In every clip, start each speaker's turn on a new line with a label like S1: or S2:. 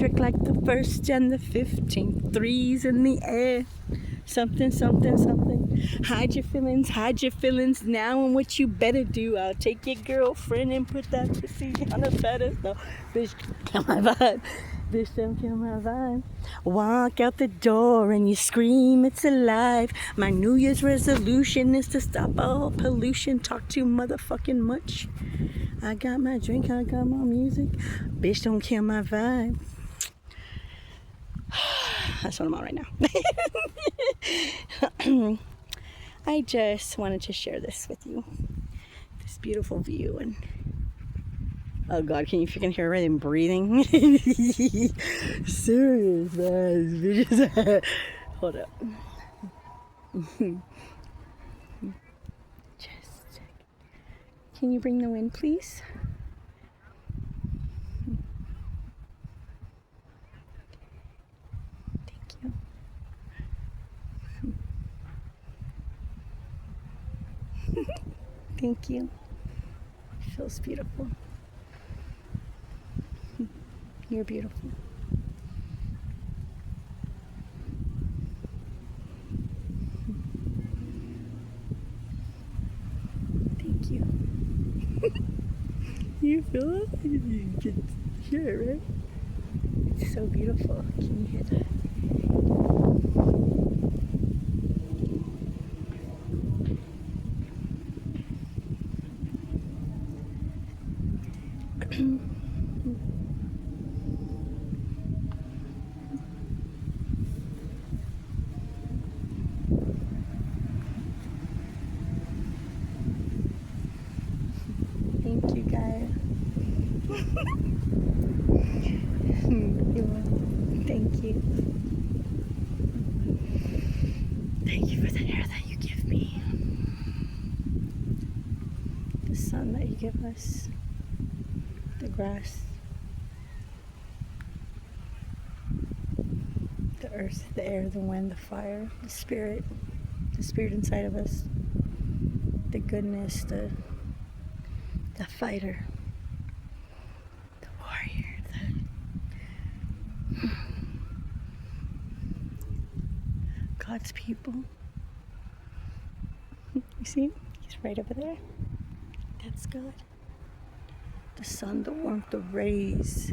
S1: electric like the 1st and the 15th. Threes in the air. Something, something, something. Hide your feelings now, and what you better do. I'll take your girlfriend and put that pussy on a pedestal. Bitch, kill my vibe. Bitch, don't kill my vibe. Walk out the door and you scream, it's alive. My New Year's resolution is to stop all pollution. Talk too motherfucking much. I got my drink, I got my music. Bitch, don't kill my vibe. That's what I'm on right now. I just wanted to share this with you. This beautiful view. And oh God, can you freaking hear him breathing? Serious, man. Hold up. Just can you bring the wind, please? Thank you. It feels beautiful. You're beautiful. Thank you. You feel it? You can hear it, right? It's so beautiful. Can you hear that? Thank you, guys. Thank you. Thank you for the air that you give me. The sun that you give us. The grass. The earth, the air, the wind, the fire, the spirit inside of us. The goodness, the fighter, the warrior, God's people. You see? He's right over there. That's God. The sun, the warmth, the rays.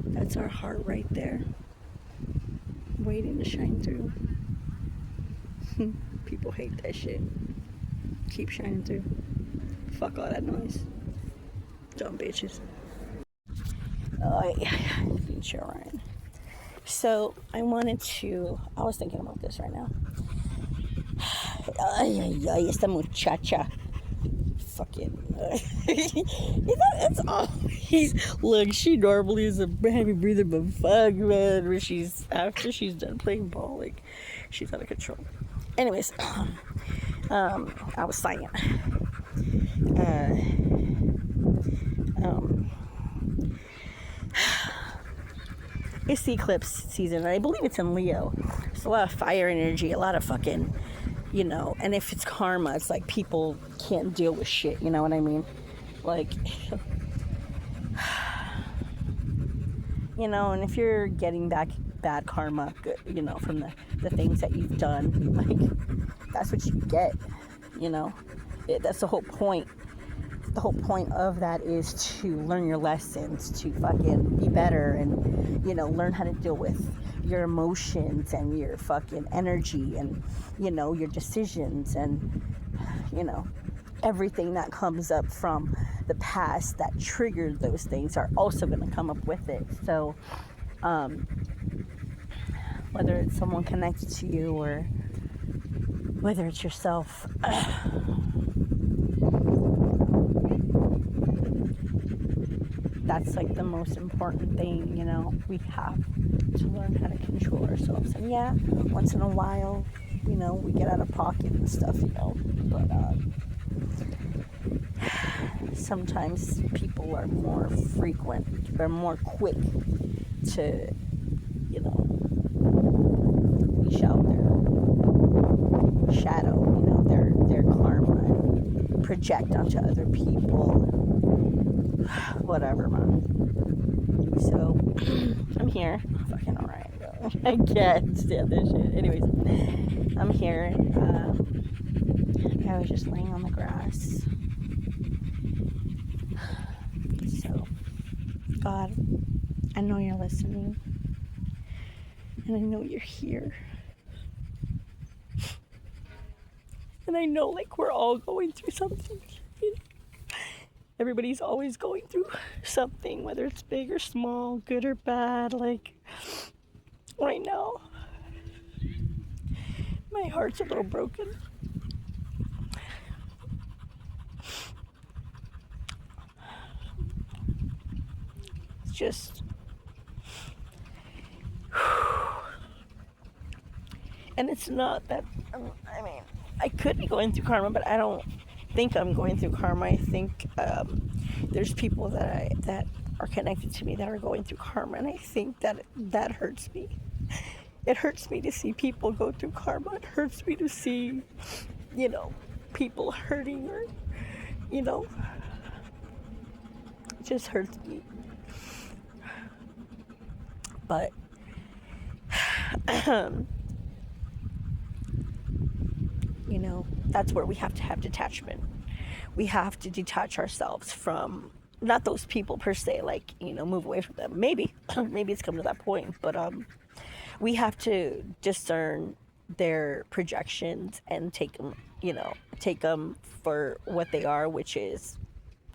S1: That's our heart right there. Waiting to shine through. People hate that shit. Keep shining through. Fuck all that noise. Dumb bitches. Oh, yeah. Future Ryan. So, I was thinking about this right now. Ay, esta muchacha. Fucking. It's always. Look, she normally is a heavy breather, but fuck, man. After she's done playing ball, like, she's out of control. Anyways, I was saying. It's the eclipse season, and I believe it's in Leo. There's a lot of fire energy, a lot of fucking, and if it's karma, it's like people can't deal with shit, you know what I mean? Like, and if you're getting back bad karma, from the things that you've done, like, that's what you get, that's the whole point. The whole point of that is to learn your lessons, to fucking be better, and learn how to deal with your emotions and your fucking energy, and your decisions, and everything that comes up from the past that triggered those things are also going to come up with it. So whether it's someone connected to you or whether it's yourself, that's like the most important thing, we have to learn how to control ourselves. And yeah, once in a while, we get out of pocket and stuff, but sometimes people are more frequent, they're more quick to, leash out their shadow, their karma, and project onto other people. Whatever, man. So I'm here. Fucking alright. I can't stand this shit. Anyways, I'm here. I was just laying on the grass. So, God, I know you're listening. And I know you're here. And I know, like, we're all going through something. Everybody's always going through something, whether it's big or small, good or bad. Like, right now, my heart's a little broken. It's just... And it's not that... I mean, I could be going through karma, but I don't think I'm going through karma. I think there's people that are connected to me that are going through karma, and I think that hurts me. It hurts me to see people go through karma. It hurts me to see, people hurting, or, it just hurts me. But that's where we have to have detachment. We have to detach ourselves from, not those people per se, like, move away from them. Maybe it's come to that point, but we have to discern their projections and take them for what they are, which is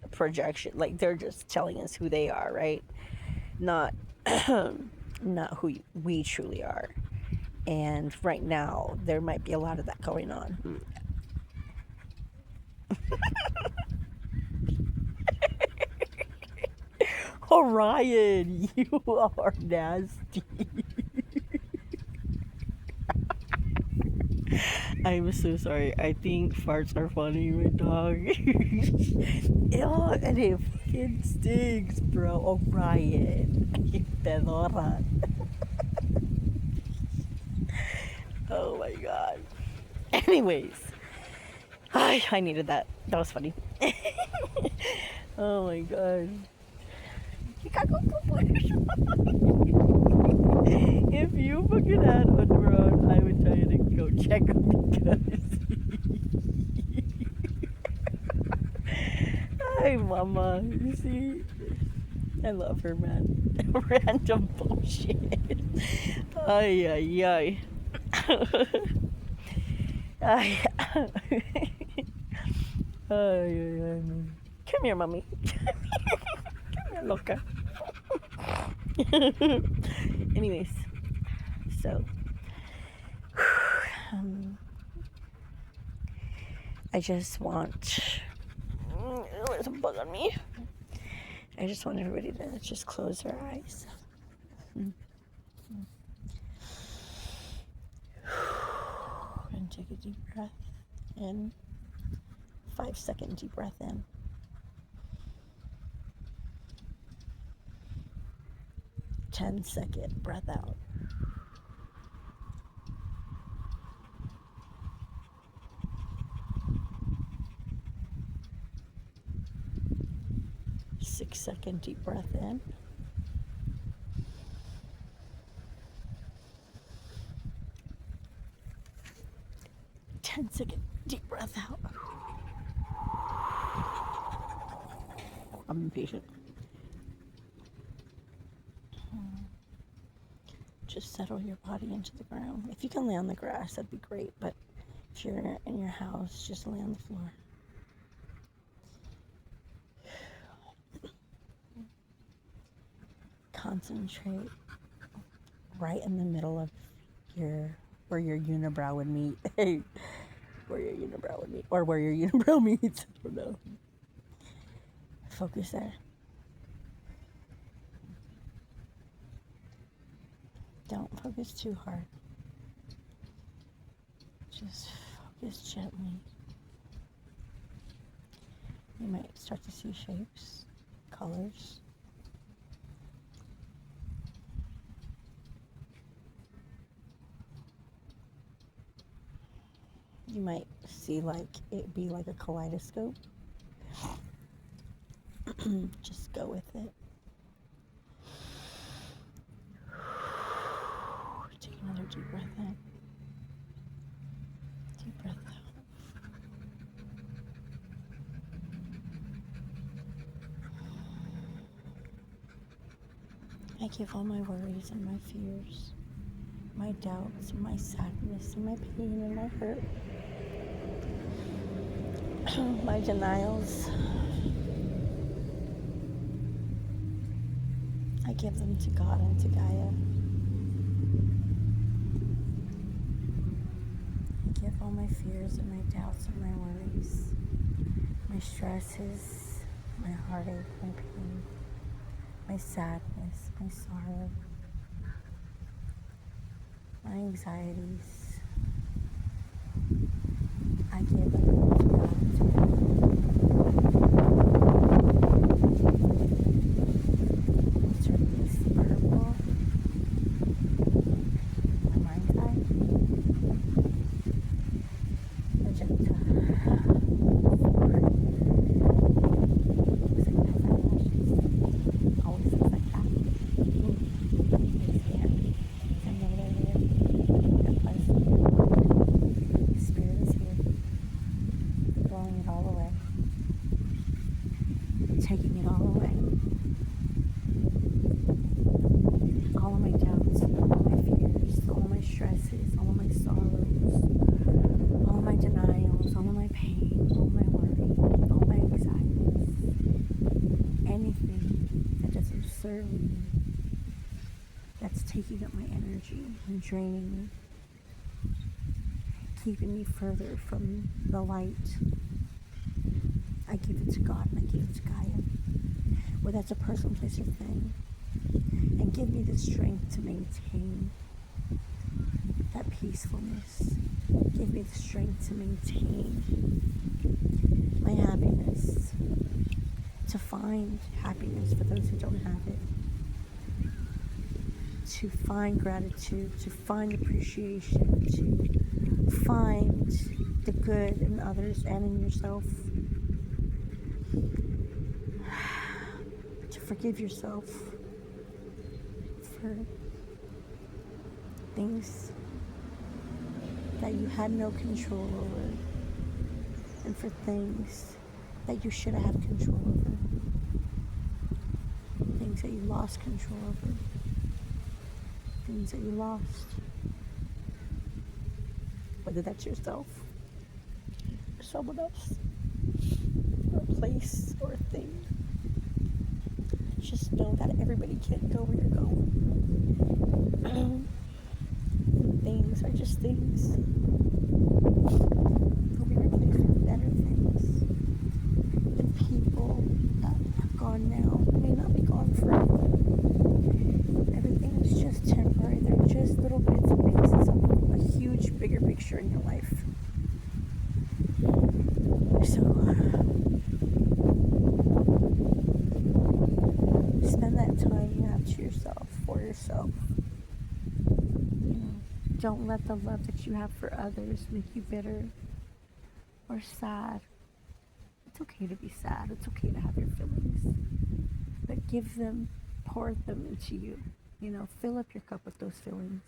S1: a projection. Like, they're just telling us who they are, right? Not not who we truly are. And right now, there might be a lot of that going on. Orion, you are nasty. I'm so sorry. I think farts are funny, my dog. Yeah, and it fucking stinks, bro. Orion. Pedora. Oh my god. Anyways. I needed that. That was funny. Oh my god. If you fucking had underwear on, I would tell you to go check them, because hi mama, you see, I love her, man. Random bullshit. Ay ay ay. Ay ay ay. Come here, mommy. Come here, loca. Anyways, so I just want, there's a bug on me. I just want everybody to just close their eyes. And take a deep breath in. 5-second deep breath in. 10-second breath out. Second deep breath in. 10-second deep breath out. I'm impatient. Just settle your body into the ground. If you can lay on the grass, that'd be great, but if you're in your house, just lay on the floor. Concentrate right in the middle of where your unibrow would meet. Where your unibrow would meet. Or where your unibrow meets. I don't know. Focus there. Don't focus too hard. Just focus gently. You might start to see shapes, colors. You might see like it be like a kaleidoscope. Just go with it. deep breath in. Deep breath out. I give all my worries and my fears, my doubts, my sadness, and my pain and my hurt, my denials. I give them to God and to Gaia. I give all my fears and my doubts and my worries, my stresses, my heartache, my pain, my sadness, my sorrow, my anxieties. I give them to God and to Gaia. Turn this purple, my mind's eye, magenta, forward. Looks like my eyelashes. Always looks like that. It's here. I know they're here. God bless you. Spirit is here. Blowing it all away. Taking it all away. All of my doubts, all of my fears, all of my stresses, all of my sorrows, all of my denials, all of my pain, all of my worry, all my anxieties, anything that doesn't serve me, that's taking up my energy and draining me, keeping me further from the light. I give it to God and I give it to Gaia, whether that's a person, place, or thing. And give me the strength to maintain that peacefulness. Give me the strength to maintain my happiness, to find happiness for those who don't have it, to find gratitude, to find appreciation, to find the good in others and in yourself, to forgive yourself for things that you had no control over, and for things that you should have control over, things that you lost control over, things that you lost, whether that's yourself or someone else or a place or a thing. Just know that everybody can't go where you're going. Things are just things. They'll be replaced with better things. And people that are gone now may not be gone forever. Everything is just temporary. They're just little bits and pieces of a huge, bigger picture in your life. So, spend that time you have to yourself, for yourself. You know, don't let the love that you have for others make you bitter or sad. It's okay to be sad. It's okay to have your feelings. But give them, pour them into you. You know, fill up your cup with those feelings.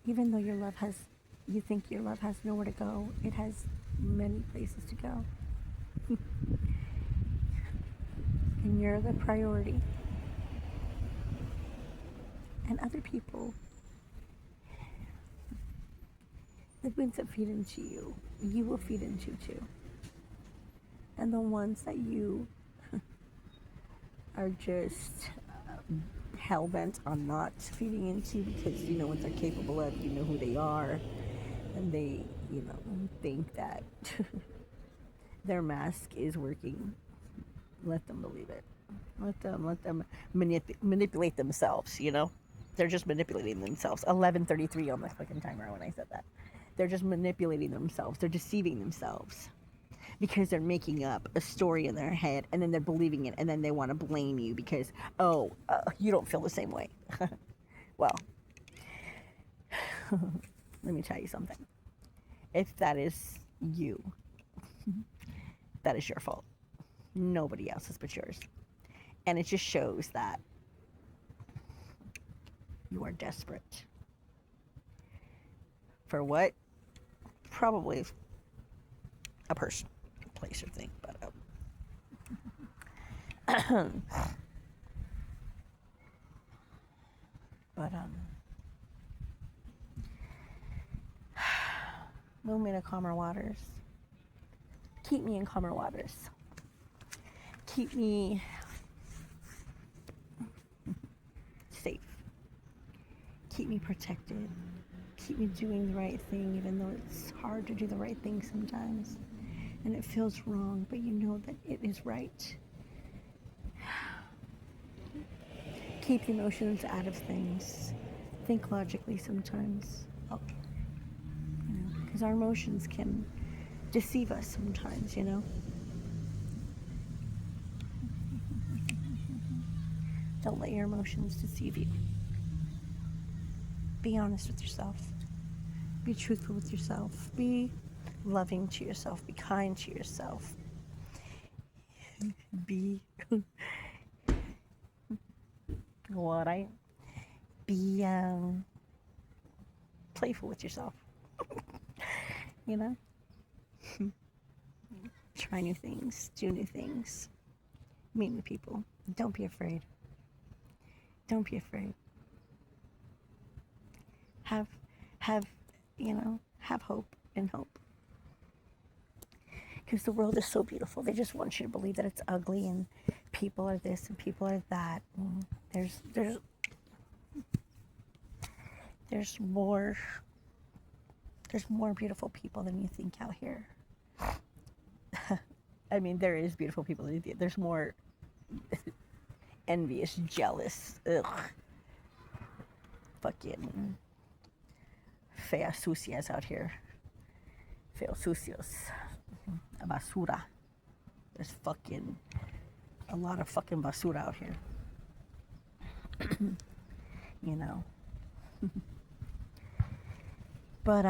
S1: Even though you think your love has nowhere to go, it has many places to go. And you're the priority. And other people, the ones that feed into you, you will feed into too. And the ones that you are just hell-bent on not feeding into because you know what they're capable of, you know who they are, and they, you know, think that their mask is working. Let them believe it. Let them manipulate themselves, you know? They're just manipulating themselves. 11:33 on the fucking timer when I said that. They're just manipulating themselves. They're deceiving themselves. Because they're making up a story in their head, and then they're believing it, and then they want to blame you because, you don't feel the same way. Well, let me tell you something. If that is you, that is your fault. Nobody else's but yours. And it just shows that you are desperate. For what? Probably a person, place, or thing. But move me to calmer waters. Keep me in calmer waters. Keep me safe. Keep me protected. Keep me doing the right thing, even though it's hard to do the right thing sometimes. And it feels wrong, but you know that it is right. Keep the emotions out of things. Think logically sometimes. Because our emotions can deceive us sometimes, you know. Don't let your emotions deceive you. Be honest with yourself. Be truthful with yourself. Be loving to yourself. Be kind to yourself. Be what I be playful with yourself. You know? Try new things, do new things, meet new people. Don't be afraid. Don't be afraid. Have hope and hope. Because the world is so beautiful. They just want you to believe that it's ugly and people are this and people are that. And there's more beautiful people than you think out here. I mean, there is beautiful people. There's more envious, jealous, fucking feas sucias out here. Feos sucios. Basura. There's fucking a lot of fucking basura out here. You know. But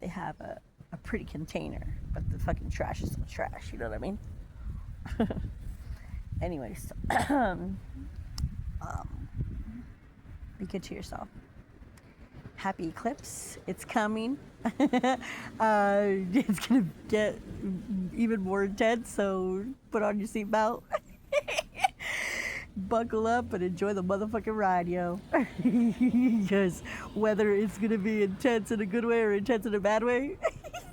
S1: they have a pretty container, but the fucking trash is still trash, you know what I mean? Anyways, be good to yourself. Happy eclipse, it's coming. It's gonna get even more intense, so put on your seatbelt. Buckle up and enjoy the motherfucking ride, yo. Because whether it's gonna be intense in a good way or intense in a bad way,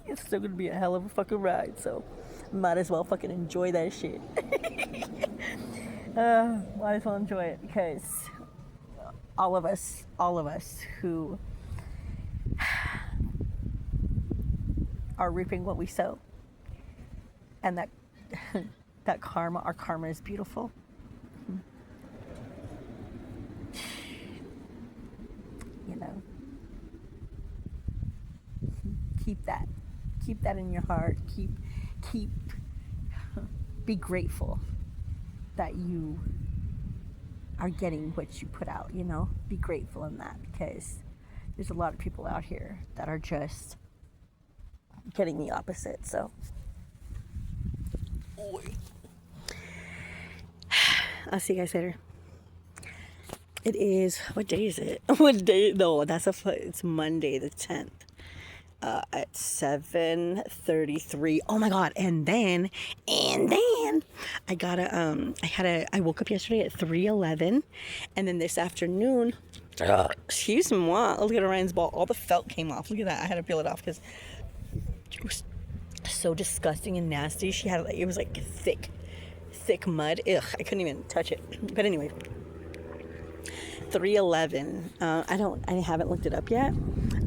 S1: it's still gonna be a hell of a fucking ride, so might as well fucking enjoy that shit. Might as well enjoy it, because all of us who are reaping what we sow, and that our karma is beautiful. You know, keep that in your heart. Be grateful that you are getting what you put out, you know. Be grateful in that, because there's a lot of people out here that are just getting the opposite. So I'll see you guys later. It is, what day is it? No, it's Monday the 10th. At 7:33. Oh my god! And then I woke up yesterday at 3:11, and then this afternoon, excuse me, look at Orion's ball. All the felt came off. Look at that. I had to peel it off because it was so disgusting and nasty. It was like thick mud. Ugh, I couldn't even touch it. But anyway. 3:11. I haven't looked it up yet,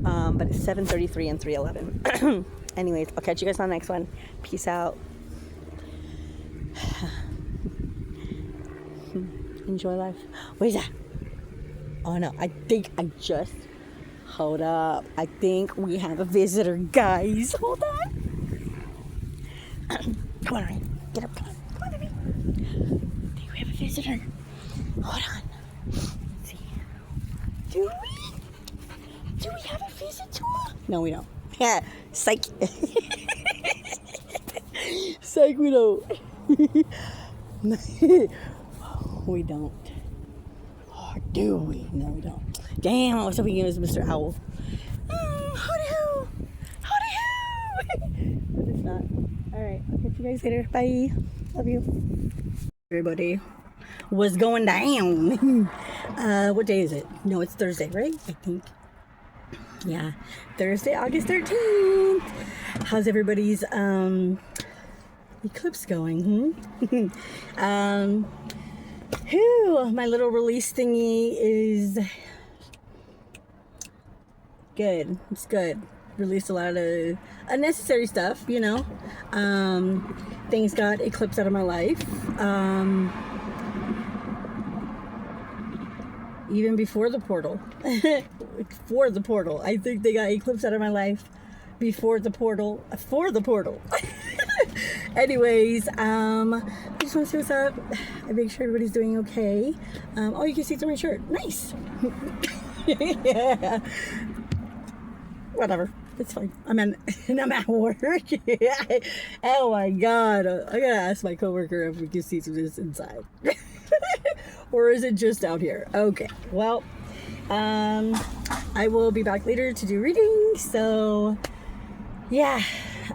S1: but it's 7:33 and 3:11. Anyways, I'll catch you guys on the next one. Peace out. Enjoy life. What is that? Oh no, hold up. I think we have a visitor, guys. Hold on. Come on, Ryan. Get up. Come on, baby. I think we have a visitor. Hold on. Do we have a visitor? No, we don't. Yeah, psych. Psych, we don't. We don't. Oh, do we? No, we don't. Damn, I was hoping it was Mr. Owl. Howdy-ho! Howdy-ho! But it's not. Alright, I'll catch you guys later. Bye. Love you. Everybody. What's going down? What day is it? No, it's Thursday, right? I think. Yeah. Thursday, August 13th. How's everybody's eclipse going? My little release thingy is good. It's good. Released a lot of unnecessary stuff, you know. Things got eclipsed out of my life. Even before the portal. For the portal. I think they got eclipsed out of my life before the portal. For the portal. Anyways, I just want to see what's up. I make sure everybody's doing okay. Oh, you can see through my shirt. Nice. Yeah. Whatever. It's fine. I'm at work. Oh my god. I gotta ask my coworker if we can see through this inside. Or is it just out here? Okay. Well, I will be back later to do readings. So, yeah.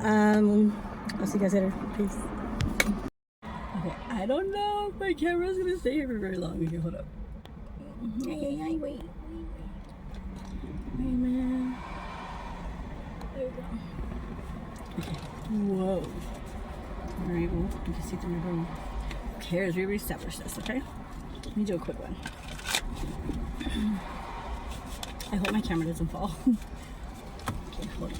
S1: I'll see you guys later. Peace. Okay. I don't know if my camera's gonna stay here for very long. Okay, hold up. Wait. Wait, man. There we go. Okay. Whoa. Alright, well, you can see through my room. Who cares? We reestablished this, okay? Let me do a quick one. I hope my camera doesn't fall. Okay, hold on.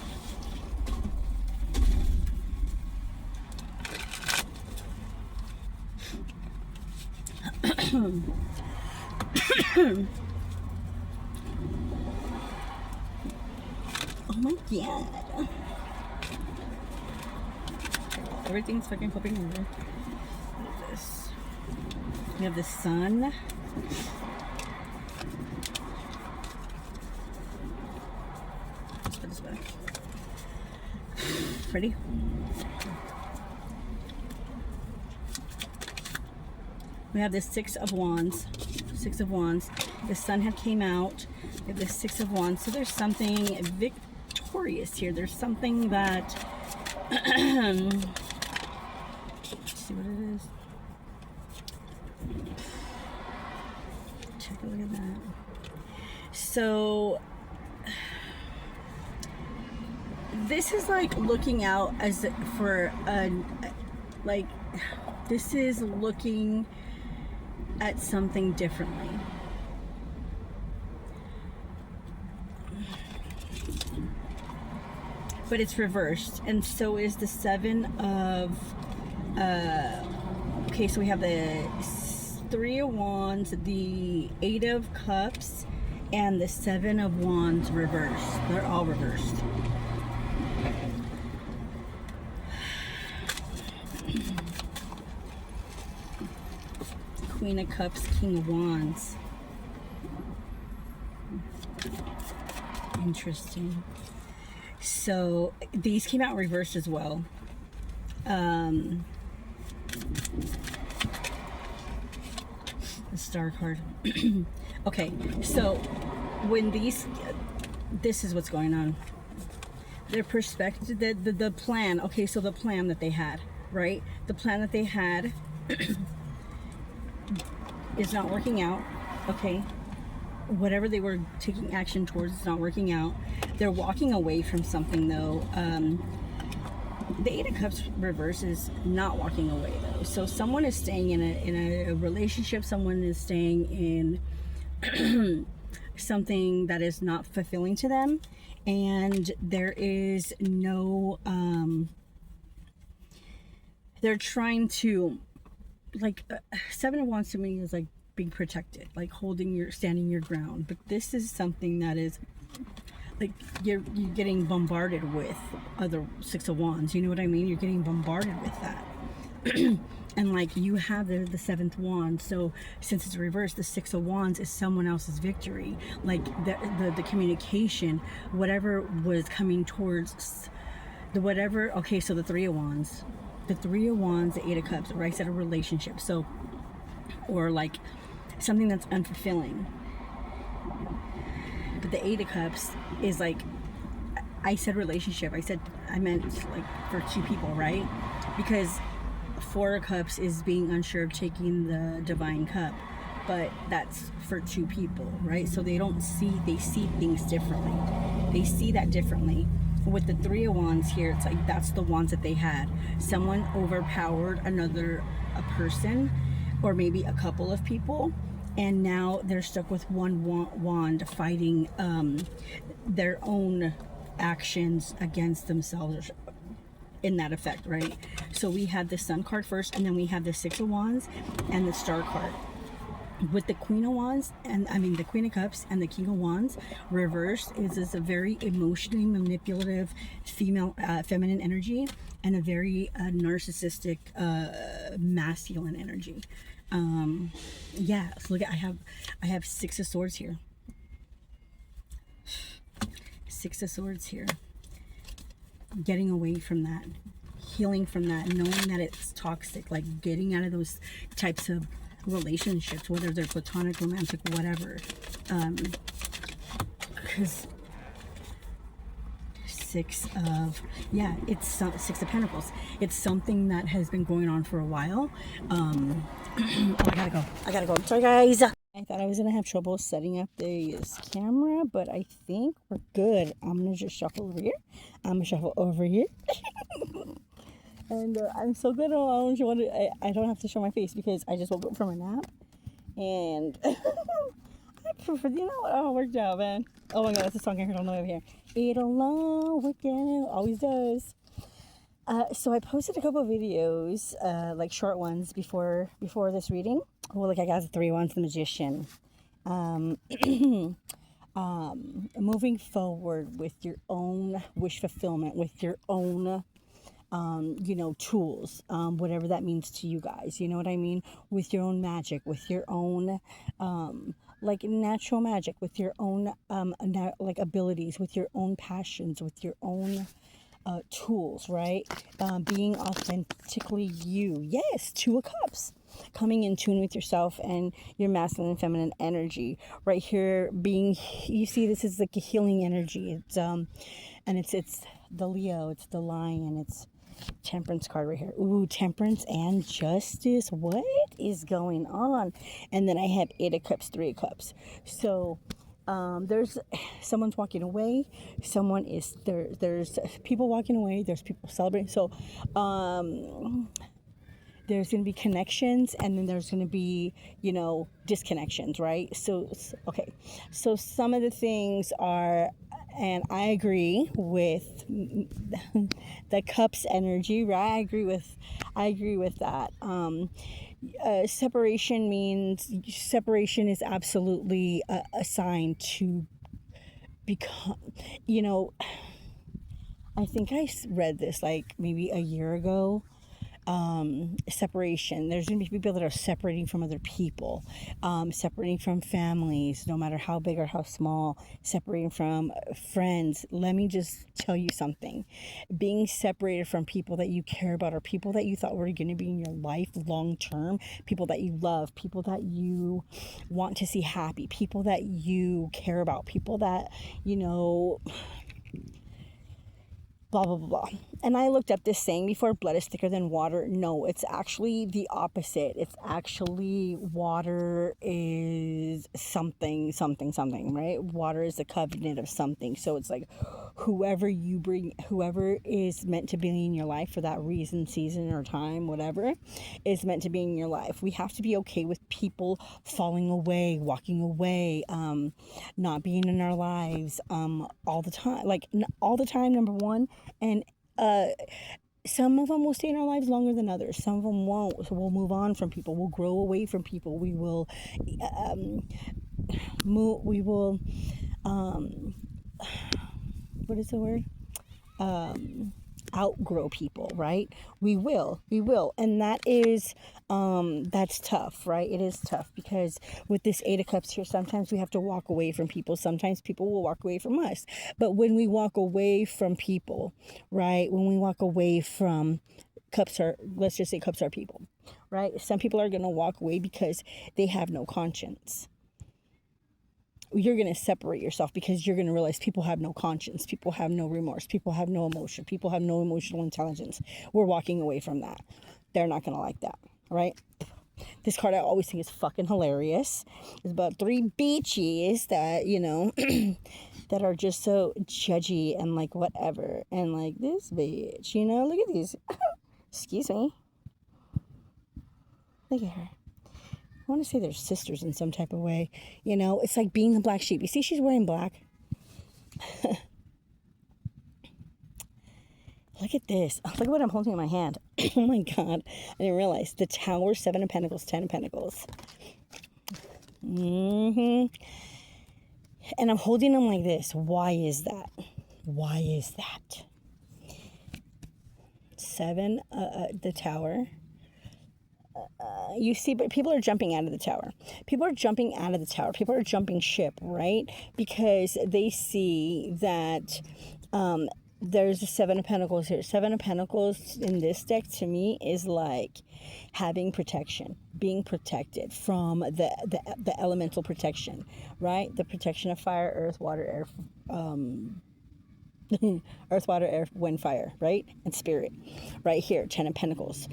S1: Oh my god. Everything's fucking flipping over. What is this? We have the sun. Let's put this back. Ready? We have the Six of Wands. Six of Wands. The sun had came out. We have the Six of Wands. So there's something victorious here. There's something that let's see what it is. Take a look at that. So this is like looking out as for like this is looking at something differently. But it's reversed, and so is the Seven of okay, so we have the Three of Wands, the Eight of Cups, and the Seven of Wands reversed. They're all reversed. Queen of Cups, King of Wands. Interesting. So these came out reversed as well. The Star card. Okay, so when these, this is what's going on. Their perspective, the plan. Okay, so the plan that they had, right? The plan that they had is not working out. Okay, whatever they were taking action towards is not working out. They're walking away from something though. The Eight of Cups reverse is not walking away though. So someone is staying in a relationship. Someone is staying in something that is not fulfilling to them, and there is no. They're trying to, like, Seven of Wands to me is like being protected, like standing your ground. But this is something that is like you're getting bombarded with other Six of Wands. You know what I mean? You're getting bombarded with that. And like you have the Seventh Wand, so since it's reversed, the Six of Wands is someone else's victory. Like the communication, whatever was coming towards the whatever. Okay, so the Three of Wands, the Eight of Cups, right? At a relationship. So, or like something that's unfulfilling. But the Eight of Cups is like, I said relationship. I meant like for two people, right? Because Four of Cups is being unsure of taking the Divine Cup, but that's for two people, right? So they see things differently. They see that differently. With the Three of Wands here, it's like that's the wands that they had. Someone overpowered a person, or maybe a couple of people, and now they're stuck with one wand fighting their own actions against themselves in that effect, right? So we have the Sun card first, and then we have the Six of Wands and the Star card. With the Queen of Wands, the Queen of Cups and the King of Wands reversed, is a very emotionally manipulative feminine energy, and a very narcissistic masculine energy. Yeah, so look at, I have Six of Swords here. Six of Swords here. Getting away from that, healing from that, knowing that it's toxic, like getting out of those types of relationships, whether they're platonic, romantic, whatever. Because Six of Pentacles. It's something that has been going on for a while. Oh, I gotta go. I'm sorry, guys. I thought I was gonna have trouble setting up this camera, but I think we're good. I'm gonna just shuffle over here. And I'm so good on I don't have to show my face because I just woke up from a nap. And you know what? Oh, it worked out, man. Oh my god, that's a song I heard on the way over here. It'll all work out. Always does. So I posted a couple of videos, like short ones before this reading. Well, like I got the Three Wands, the Magician. Moving forward with your own wish fulfillment, with your own tools, whatever that means to you guys, you know what I mean? With your own magic, with your own, like natural magic, with your own, like abilities, with your own passions, with your own, tools, right? Being authentically you. Yes, Two of Cups. Coming in tune with yourself and your masculine and feminine energy. Right here, you see, this is like a healing energy. It's, and it's the Leo, it's the Lion, it's Temperance card right here. Ooh, Temperance and Justice. What is going on? And then I have Eight of Cups, Three of Cups. So there's someone's walking away. Someone is there. There's people walking away. There's people celebrating. So there's going to be connections, and then there's going to be, disconnections, right? So, okay. So some of the things are, and I agree with the cups energy, right? I agree with that. Separation is absolutely a sign to become, I think I read this like maybe a year ago. Separation. There's going to be people that are separating from other people, separating from families, no matter how big or how small, separating from friends. Let me just tell you something. Being separated from people that you care about, or people that you thought were going to be in your life long term, people that you love, people that you want to see happy, people that you care about, people that, blah, blah, blah, blah. And I looked up this saying before, blood is thicker than water. No, it's actually the opposite. It's actually water is something, something, something, right? Water is the covenant of something. So it's like whoever is meant to be in your life for that reason, season, or time, whatever, is meant to be in your life. We have to be okay with people falling away, walking away, not being in our lives all the time. Like all the time, number one. And some of them will stay in our lives longer than others. Some of them won't. So we'll move on from people. We'll grow away from people. We will what is the word? Outgrow people, right? We will. And that's tough, right? It is tough because with this Eight of Cups here, sometimes we have to walk away from people. Sometimes people will walk away from us. But when we walk away from people, right? When we walk away from let's just say cups are people, right? Some people are going to walk away because they have no conscience. You're going to separate yourself because you're going to realize people have no conscience. People have no remorse. People have no emotion. People have no emotional intelligence. We're walking away from that. They're not going to like that, right? This card I always think is fucking hilarious. It's about 3 bitches that, you know, that are just so judgy and like whatever. And like this bitch, you know, look at these. Excuse me. Look at her. I want to say they're sisters in some type of way. You know, it's like being the black sheep. You see, she's wearing black. Look at this. Look at what I'm holding in my hand. Oh my God. I didn't realize. The Tower, 7 of Pentacles, 10 of Pentacles. And I'm holding them like this. Why is that? Why is that? 7, the Tower. You see, but people are jumping out of the tower. People are jumping out of the tower. People are jumping ship, right? Because they see that there's a 7 of Pentacles here. 7 of Pentacles in this deck to me is like having protection, being protected from the elemental protection, right? The protection of fire, earth, water, air, earth, water, air, wind, fire, right? And spirit. Right here, 10 of Pentacles.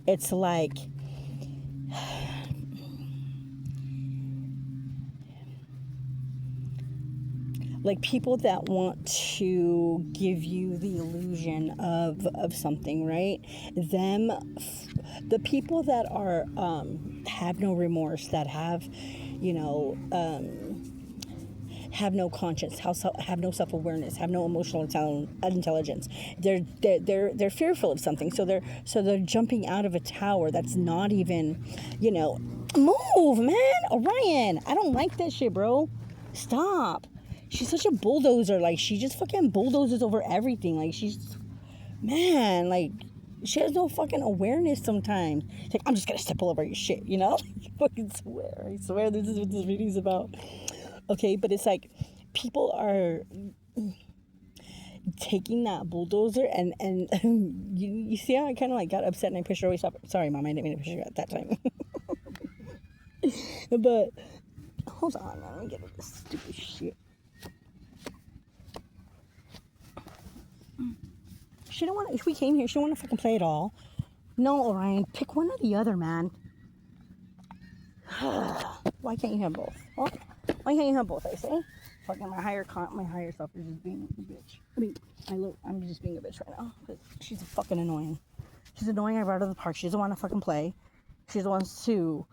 S1: It's like people that want to give you the illusion of something, right? The people that are have no remorse, that have, you know, have no conscience, have no self-awareness, have no emotional intelligence. They're fearful of something, so they're jumping out of a tower that's not even, you know, move, man. Orion, I don't like that shit, bro. Stop. She's such a bulldozer. Like, she just fucking bulldozes over everything. Like, she's, man, like, she has no fucking awareness sometimes. Like, I'm just gonna step all over your shit, you know? I swear this is what this video is about. Okay, but it's like people are taking that bulldozer and you see how I kind of like got upset and I pushed her away. Sorry, Mom, I didn't mean to push her at that time. But hold on, let me get rid of this stupid shit. She don't want. If we came here, she don't want to fucking play at all. No, Orion, pick one or the other, man. Why can't you have both? Well, why can't you have both? I say, fucking my higher self is just being a bitch. I'm just being a bitch right now because she's fucking annoying. She's annoying. I brought her to the park. She doesn't want to fucking play. She wants to.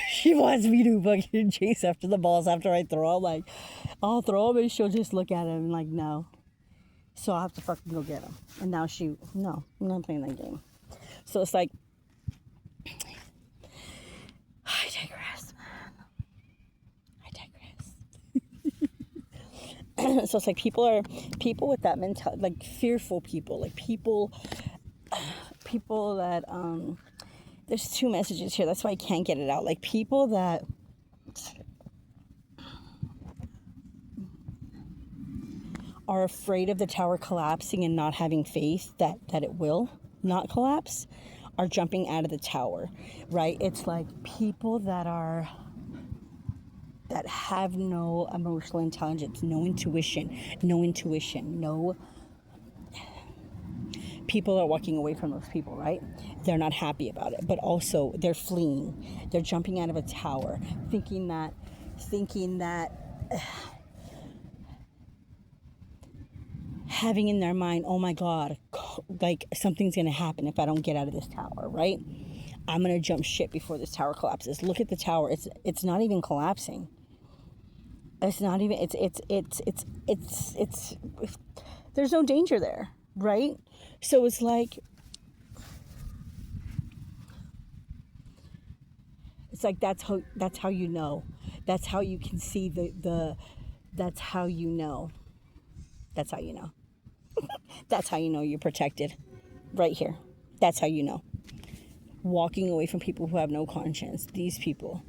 S1: She wants me to fucking chase after the balls after I throw. I'm like, I'll throw them and she'll just look at him and like, no. So I'll have to fucking go get him. And now no, I'm not playing that game. So it's like, I digress, man. So it's like people with that mentality, like fearful people, like people that, there's 2 messages here. That's why I can't get it out. Like people that are afraid of the tower collapsing and not having faith that it will not collapse are jumping out of the tower, right? It's like people that have no emotional intelligence, no intuition. People are walking away from those people, right? They're not happy about it, but also they're fleeing. They're jumping out of a tower, thinking that having in their mind, oh my God, like something's going to happen if I don't get out of this tower, right? I'm going to jump ship before this tower collapses. Look at the tower. It's not even collapsing. It's not even, it's there's no danger there, right? So it's like that's how you know. That's how you can see that's how you know. That's how you know. That's how you know you're protected. Right here. That's how you know. Walking away from people who have no conscience. These people.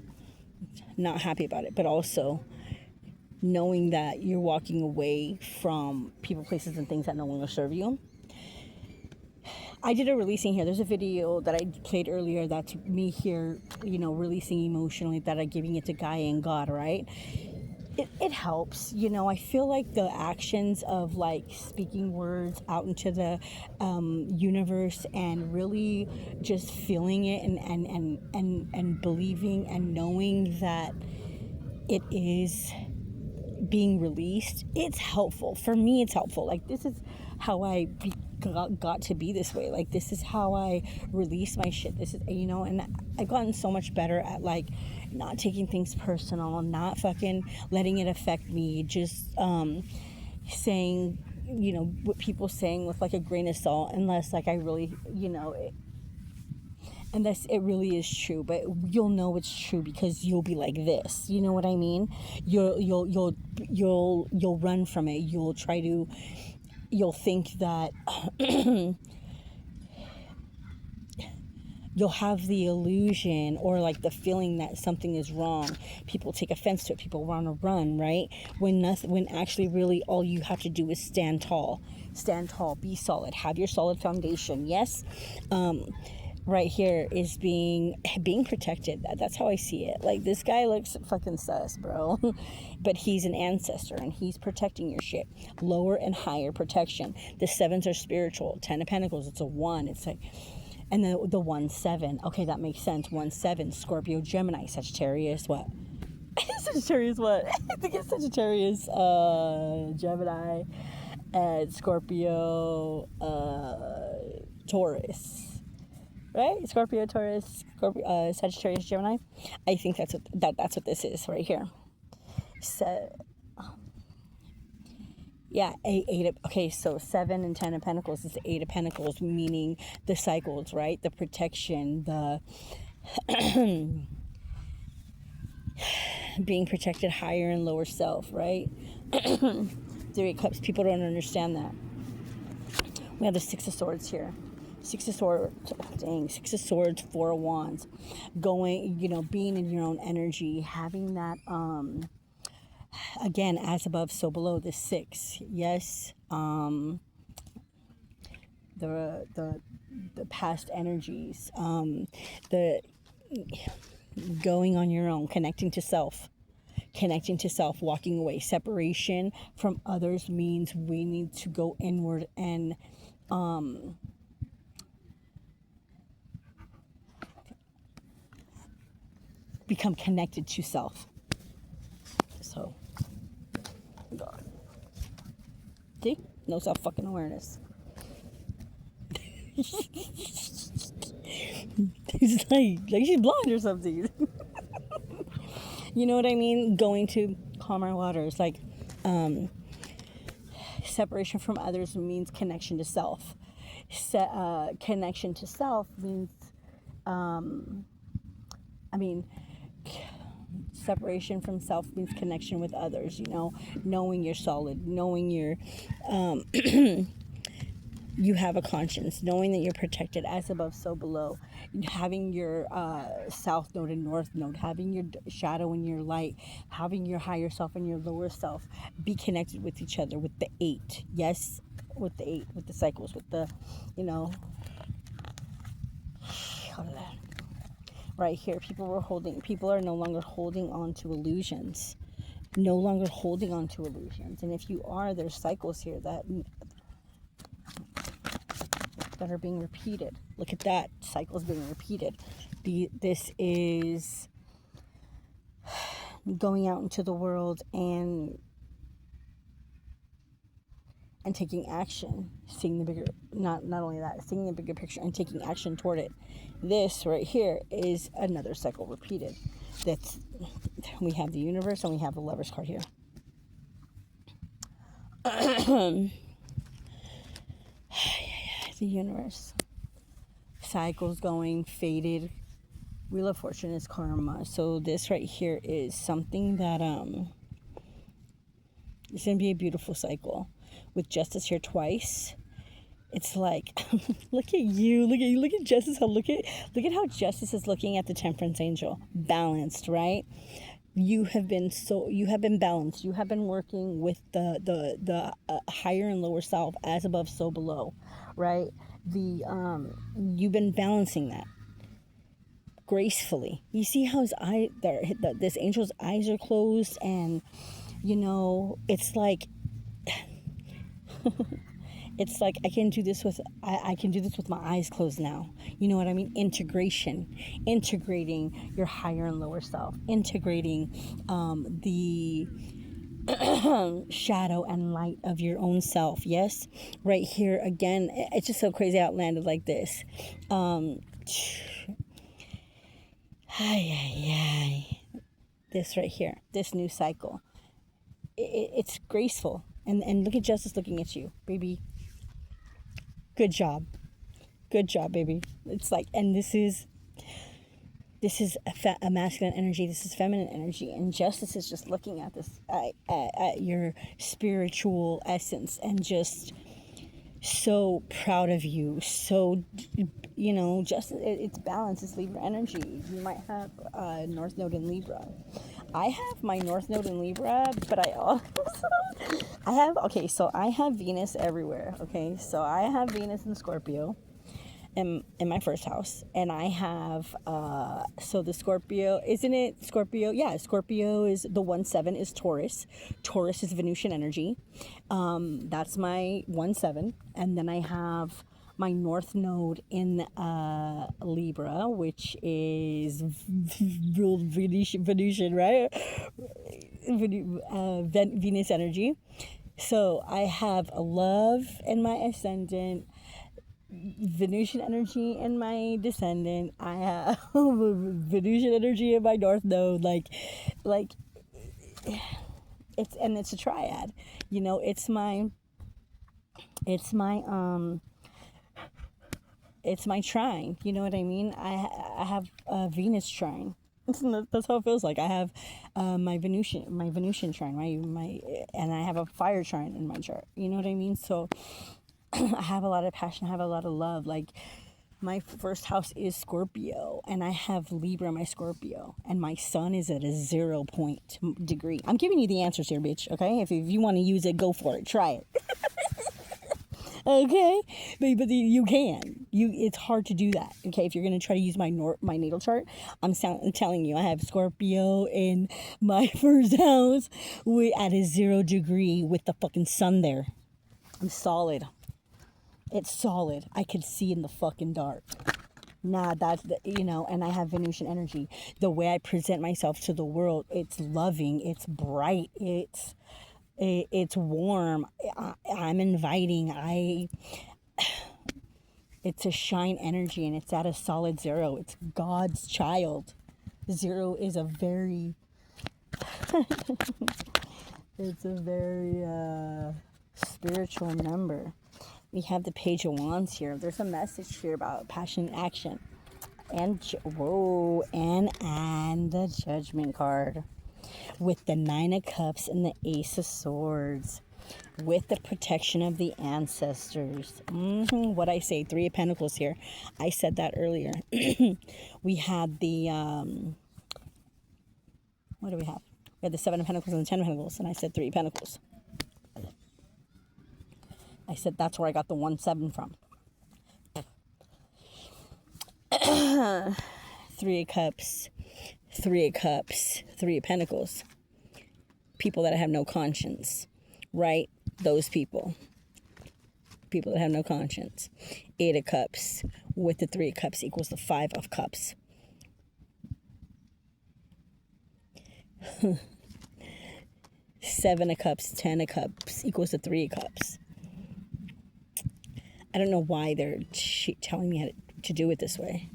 S1: Not happy about it. But also knowing that you're walking away from people, places, and things that no longer serve you. I did a releasing here. There's a video that I played earlier that's me here, releasing emotionally, that I'm giving it to Gaia and God, right? It helps. I feel like the actions of like speaking words out into the universe and really just feeling it and believing and knowing that it is being released, it's helpful. For me, it's helpful. Like, this is how I got to be this way. Like, this is how I release my shit. This is, and I've gotten so much better at like not taking things personal, not fucking letting it affect me, just saying, what people saying with like a grain of salt, unless like I really, unless it really is true. But you'll know it's true because you'll be like this, you know what I mean? You'll run from it. You'll think that you'll have the illusion or like the feeling that something is wrong. People take offense to it. People want to run, right? When actually really all you have to do is stand tall, be solid, have your solid foundation. Yes. Right here is being protected. That's how I see it. Like, this guy looks fucking sus, bro. But he's an ancestor and he's protecting your shit. Lower and higher protection. The 7s are spiritual. 10 of Pentacles, it's a 1. It's like, and the 1-7. Okay, that makes sense. 1-7, Scorpio, Gemini, Sagittarius, what? Sagittarius, what? I think it's Sagittarius, Gemini, and Scorpio, Taurus. Right? Scorpio, Taurus, Sagittarius, Gemini. I think that's what this is right here. So, yeah, okay, so 7 and 10 of Pentacles is the 8 of Pentacles, meaning the cycles, right? The protection, the being protected, higher and lower self, right? 3 of Cups, people don't understand that. We have the 6 of Swords here. 6 of Swords, 6 of Swords, 4 of Wands. Going, being in your own energy, having that, again, as above, so below, the 6. Yes. The past energies, the going on your own, connecting to self, walking away. Separation from others means we need to go inward and, become connected to self. So, God. See? No self-fucking-awareness. He's like she's blonde or something. You know what I mean? Going to calmer waters. Like, separation from others means connection to self. Connection to self means, separation from self means connection with others, knowing you're solid, knowing you're, you have a conscience, knowing that you're protected, as above, so below, having your south node and north node, having your shadow and your light, having your higher self and your lower self be connected with each other, with the 8. Yes, with the 8, with the cycles, with the, right here, people are no longer holding on to illusions. And if you are, there's cycles here that are being repeated. Look at that, cycles being repeated. This is going out into the world and taking action, seeing the bigger, not only that, seeing the bigger picture and taking action toward it. This right here is another cycle repeated. We have the universe and we have the Lover's card here. The universe. Cycles going, faded. Wheel of Fortune is karma. So this right here is something that, it's going to be a beautiful cycle. With Justice here twice, it's like, look at Justice. Look at how Justice is looking at the Temperance Angel, balanced, right? You have been balanced. You have been working with the higher and lower self, as above, so below, right? you've been balancing that gracefully. You see how his eye, this angel's eyes are closed, and it's like it's like I can do this with I can do this with my eyes closed now. You know what I mean? Integrating your higher and lower self, integrating the shadow and light of your own self. Yes, right here again. It's just so crazy how it landed like this. This right here, this new cycle. It's graceful, and look at Justice looking at you, baby. Good job, baby. It's like, and this is a masculine energy. This is feminine energy, and Justice is just looking at this, at your spiritual essence, and just so proud of you. So, just it's balance. It's Libra energy. You might have North Node in Libra. I have my North Node in Libra, but I also so I have Venus everywhere. Okay, so I have Venus in Scorpio in my first house, and I have so the Scorpio, isn't it Scorpio? Yeah, Scorpio is the 1/7 is Taurus. Taurus is Venusian energy. That's my 1/7, and then I have my North Node in Libra, which is Venusian, right? Venus energy. So I have a love in my ascendant, Venusian energy in my descendant. I have Venusian energy in my North Node. Like it's a triad. It's my trine. You know what I mean? I have a Venus trine. That's how it feels like. I have my Venusian trine, and I have a fire trine in my chart. You know what I mean? So I have a lot of passion. I have a lot of love. Like, my first house is Scorpio, and I have Libra in my Scorpio, and my sun is at a 0 point degree. I'm giving you the answers here, bitch. Okay, if you want to use it, go for it. Try it. Okay, but you can. It's hard to do that. Okay, if you're gonna try to use my natal chart, I'm telling you, I have Scorpio in my first house at a 0 degree with the fucking sun there. I'm solid. It's solid. I could see in the fucking dark. And I have Venusian energy. The way I present myself to the world, it's loving, it's bright, it's warm. I'm inviting. It's a shine energy, and it's at a solid 0. It's God's child. 0 is a very it's a very spiritual number. We have the Page of Wands here. There's a message here about passion and action, and the Judgment card, with the 9 of Cups and the Ace of Swords, with the protection of the ancestors. What I say, 3 of Pentacles here. I said that earlier. We had the what do we have? We had the 7 of Pentacles and the 10 of Pentacles, and I said 3 of Pentacles. I said that's where I got the 1/7 from. 3 of Cups, 3 of Cups, 3 of Pentacles. People that have no conscience, right? Those people that have no conscience. 8 of Cups with the 3 of Cups equals the 5 of Cups. Seven of Cups, 10 of Cups equals the 3 of Cups. I don't know why they're telling me how to do it this way.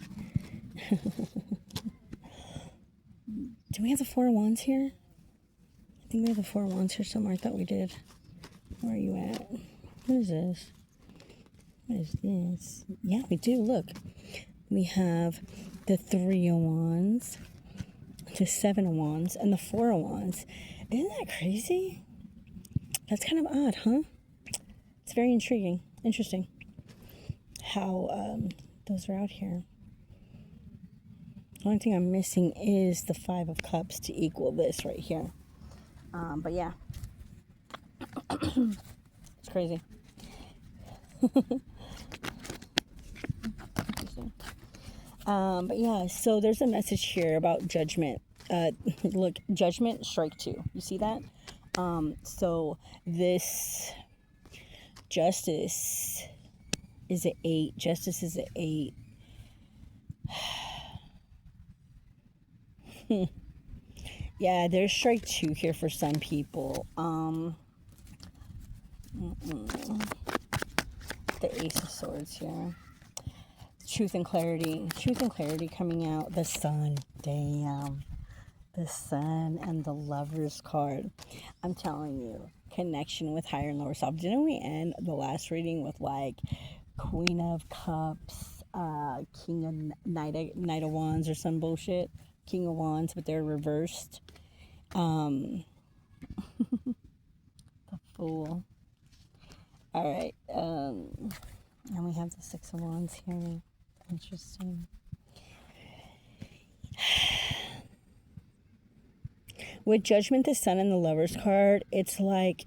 S1: Do we have the 4 of Wands here? I think we have the 4 of Wands here somewhere. I thought we did. Where are you at? What is this? What is this? Yeah, we do. Look. We have the 3 of Wands, the 7 of Wands, and the 4 of Wands. Isn't that crazy? That's kind of odd, huh? It's very intriguing. Interesting how those are out here. The only thing I'm missing is the 5 of Cups to equal this right here. But yeah. It's crazy. But yeah, so there's a message here about judgment. Look, judgment, strike two. You see that? So this justice is an 8. Justice is an 8. Yeah, there's strike two here for some people. The Ace of Swords here. Truth and clarity. Truth and clarity coming out. The Sun. Damn. The Sun and the Lover's card. I'm telling you, connection with higher and lower self. Didn't we end the last reading with like Queen of Cups, King of Knight of Wands or some bullshit? King of Wands, but they're reversed. The Fool. All right. And we have the Six of Wands here. Interesting. With Judgment, the Sun, and the Lover's card, it's like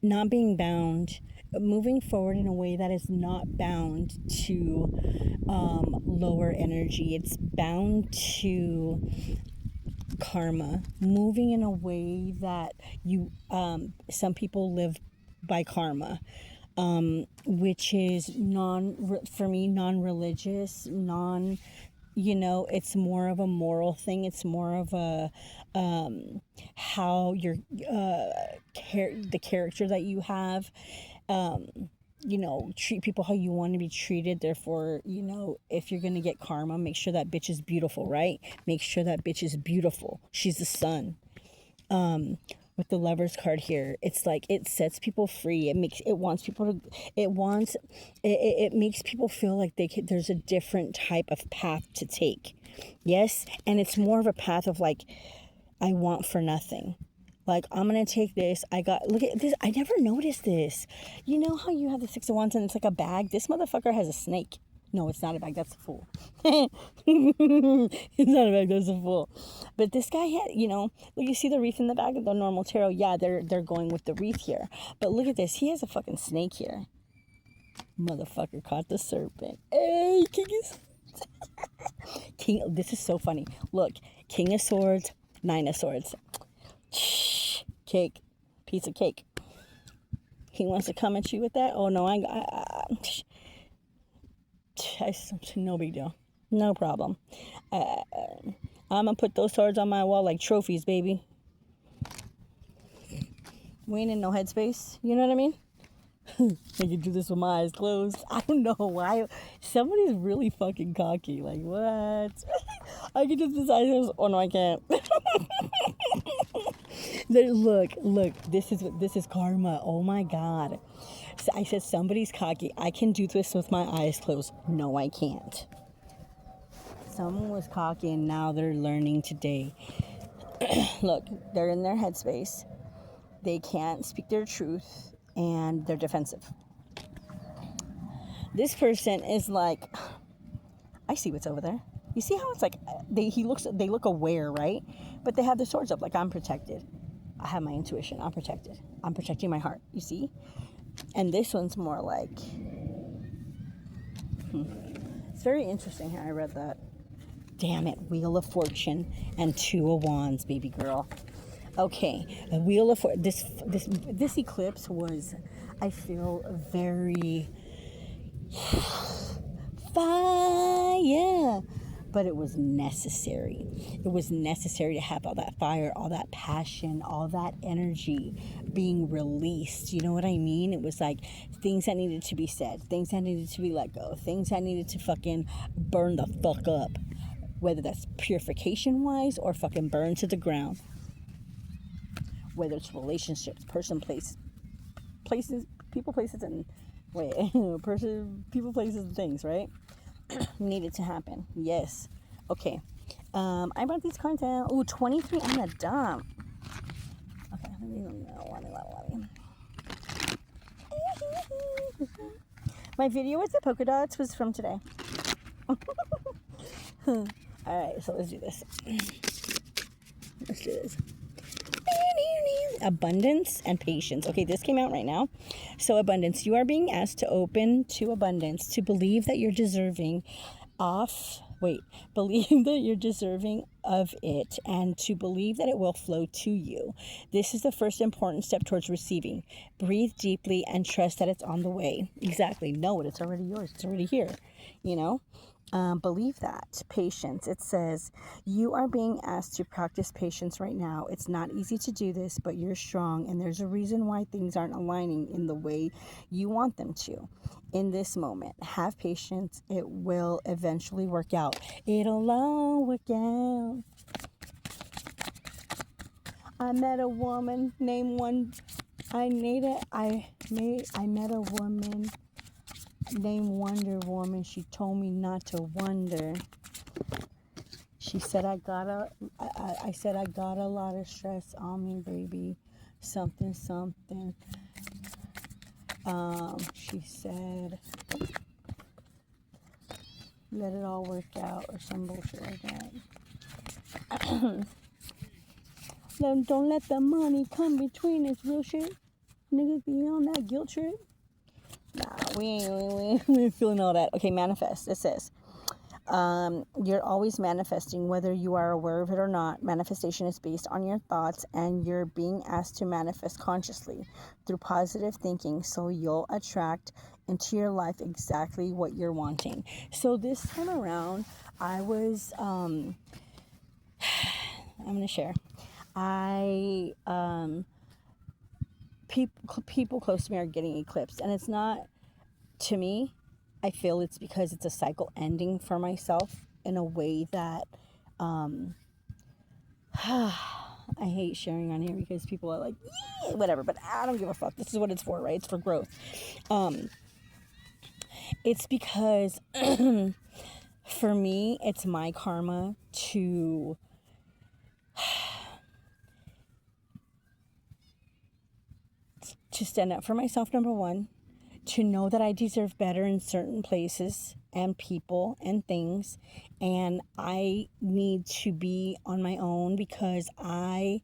S1: not being bound, moving forward in a way that is not bound to lower energy. It's bound to karma, moving in a way that you some people live by karma, which is non-religious, it's more of a moral thing. It's more of a how your the character that you have, treat people how you want to be treated. Therefore, if you're gonna get karma, make sure that bitch is beautiful, right? Make sure that bitch is beautiful. She's the sun. With the Lover's card here, it's like it sets people free. It makes people feel like there's a different type of path to take. Yes, and it's more of a path of like, I want for nothing. Like, I'm gonna take this. Look at this. I never noticed this. You know how you have the Six of Wands and it's like a bag? This motherfucker has a snake. No, it's not a bag. That's a fool. It's not a bag. That's a fool. But this guy had, look, you see the wreath in the back of the normal tarot? Yeah, they're going with the wreath here. But look at this. He has a fucking snake here. Motherfucker caught the serpent. Hey, this is so funny. Look, King of Swords, Nine of Swords. Cake. Piece of cake. He wants to come at you with that? Oh, no, no big deal. No problem. I'm gonna put those swords on my wall like trophies, baby. We ain't in no headspace. You know what I mean? I can do this with my eyes closed. I don't know why. Somebody's really fucking cocky. Like, what? I can just decide. Oh, no, I can't. Look. This is karma. Oh, my God. So I said somebody's cocky. I can do this with my eyes closed. No, I can't. Someone was cocky and now they're learning today. Look, they're in their headspace. They can't speak their truth and they're defensive. This person is like, I see what's over there. You see how it's like they look aware, right? But they have their swords up like, I'm protected. I have my intuition. I'm protected. I'm protecting my heart. You see? And this one's more like, it's very interesting how I read that. Damn it, Wheel of Fortune and Two of Wands, baby girl. Okay, the Wheel of Fortune. This eclipse was, I feel, very fire. But it was necessary. It was necessary to have all that fire, all that passion, all that energy being released. You know what I mean? It was like things that needed to be said, things that needed to be let go, things that needed to fucking burn the fuck up. Whether that's purification-wise or fucking burn to the ground. Whether it's relationships, places, people, places, and people, places, and things, right? Needed to happen. Yes. Okay. I brought these cards out. Ooh, 23 on a dump. Okay. Let me. My video with the polka dots was from today. Alright, so let's do this. Abundance and patience. Okay, this came out right now. So abundance, you are being asked to open to abundance, to believe that you're deserving believe that you're deserving of it, and to believe that it will flow to you. This is the first important step towards receiving. Breathe deeply and trust that it's on the way. Exactly. Know it. It's already yours. It's already here. You know? Believe that. Patience. It says, you are being asked to practice patience right now. It's not easy to do this, but you're strong, and there's a reason why things aren't aligning in the way you want them to. In this moment, have patience. It will eventually work out. It'll all work out. I met a woman named I met a woman named Wonder Woman. She told me not to wonder. She said I said I got a lot of stress on me, baby. Something. She said, let it all work out, or some bullshit like that. Don't let the money come between us, real shit. Niggas be on that guilt trip. Nah, we ain't feeling all that. Okay, manifest. It says, you're always manifesting, whether you are aware of it or not. Manifestation is based on your thoughts, and you're being asked to manifest consciously through positive thinking, so you'll attract into your life exactly what you're wanting. So this time around, I was I'm gonna share. People close to me are getting eclipsed, and it's not, to me, I feel it's because it's a cycle ending for myself in a way that I hate sharing on here because people are like, yeah, whatever, but I don't give a fuck. This is what it's for, right? It's for growth. It's because for me, it's my karma to stand up for myself, number one, to know that I deserve better in certain places and people and things, and I need to be on my own because I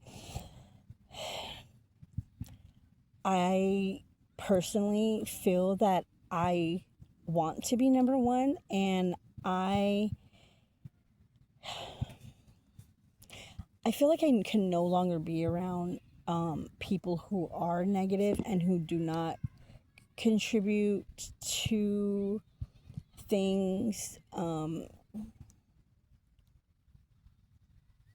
S1: personally feel that I want to be number one, and I feel like I can no longer be around people who are negative and who do not contribute to things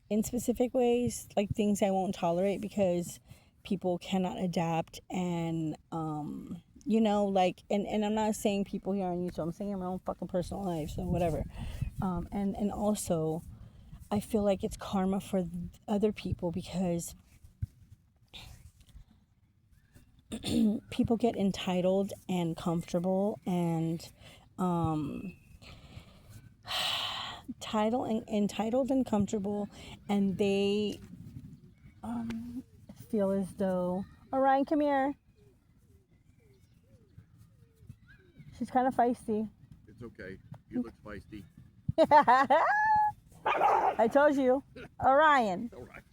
S1: in specific ways, like things I won't tolerate because people cannot adapt, and like, and I'm not saying people here on YouTube, I'm saying in my own fucking personal life, so whatever. And also I feel like it's karma for other people because people get entitled and comfortable and entitled and comfortable, and they feel as though, Orion, come here. She's kind of feisty.
S2: It's okay. You look feisty.
S1: I told you. Orion.
S2: All right.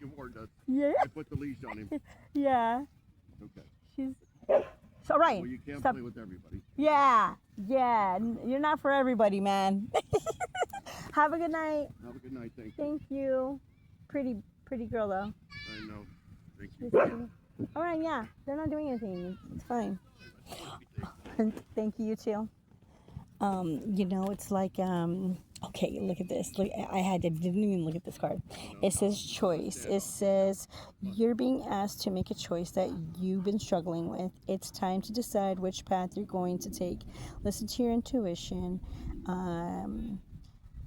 S2: You warned us.
S1: Yeah.
S2: I put the leash on him.
S1: Yeah.
S2: Okay.
S1: So Orion.
S2: Well, you can't
S1: stop.
S2: play with everybody.
S1: Yeah. You're not for everybody, man. Have a good night.
S2: Have a good night. Thank you.
S1: Thank you. Pretty girl, though.
S2: I know. Thank you.
S1: All right, yeah. They're not doing anything. It's fine. Thank you, you too. It's like, okay, look at this. Look, didn't even look at this card. It says choice. It says you're being asked to make a choice that you've been struggling with. It's time to decide which path you're going to take. Listen to your intuition.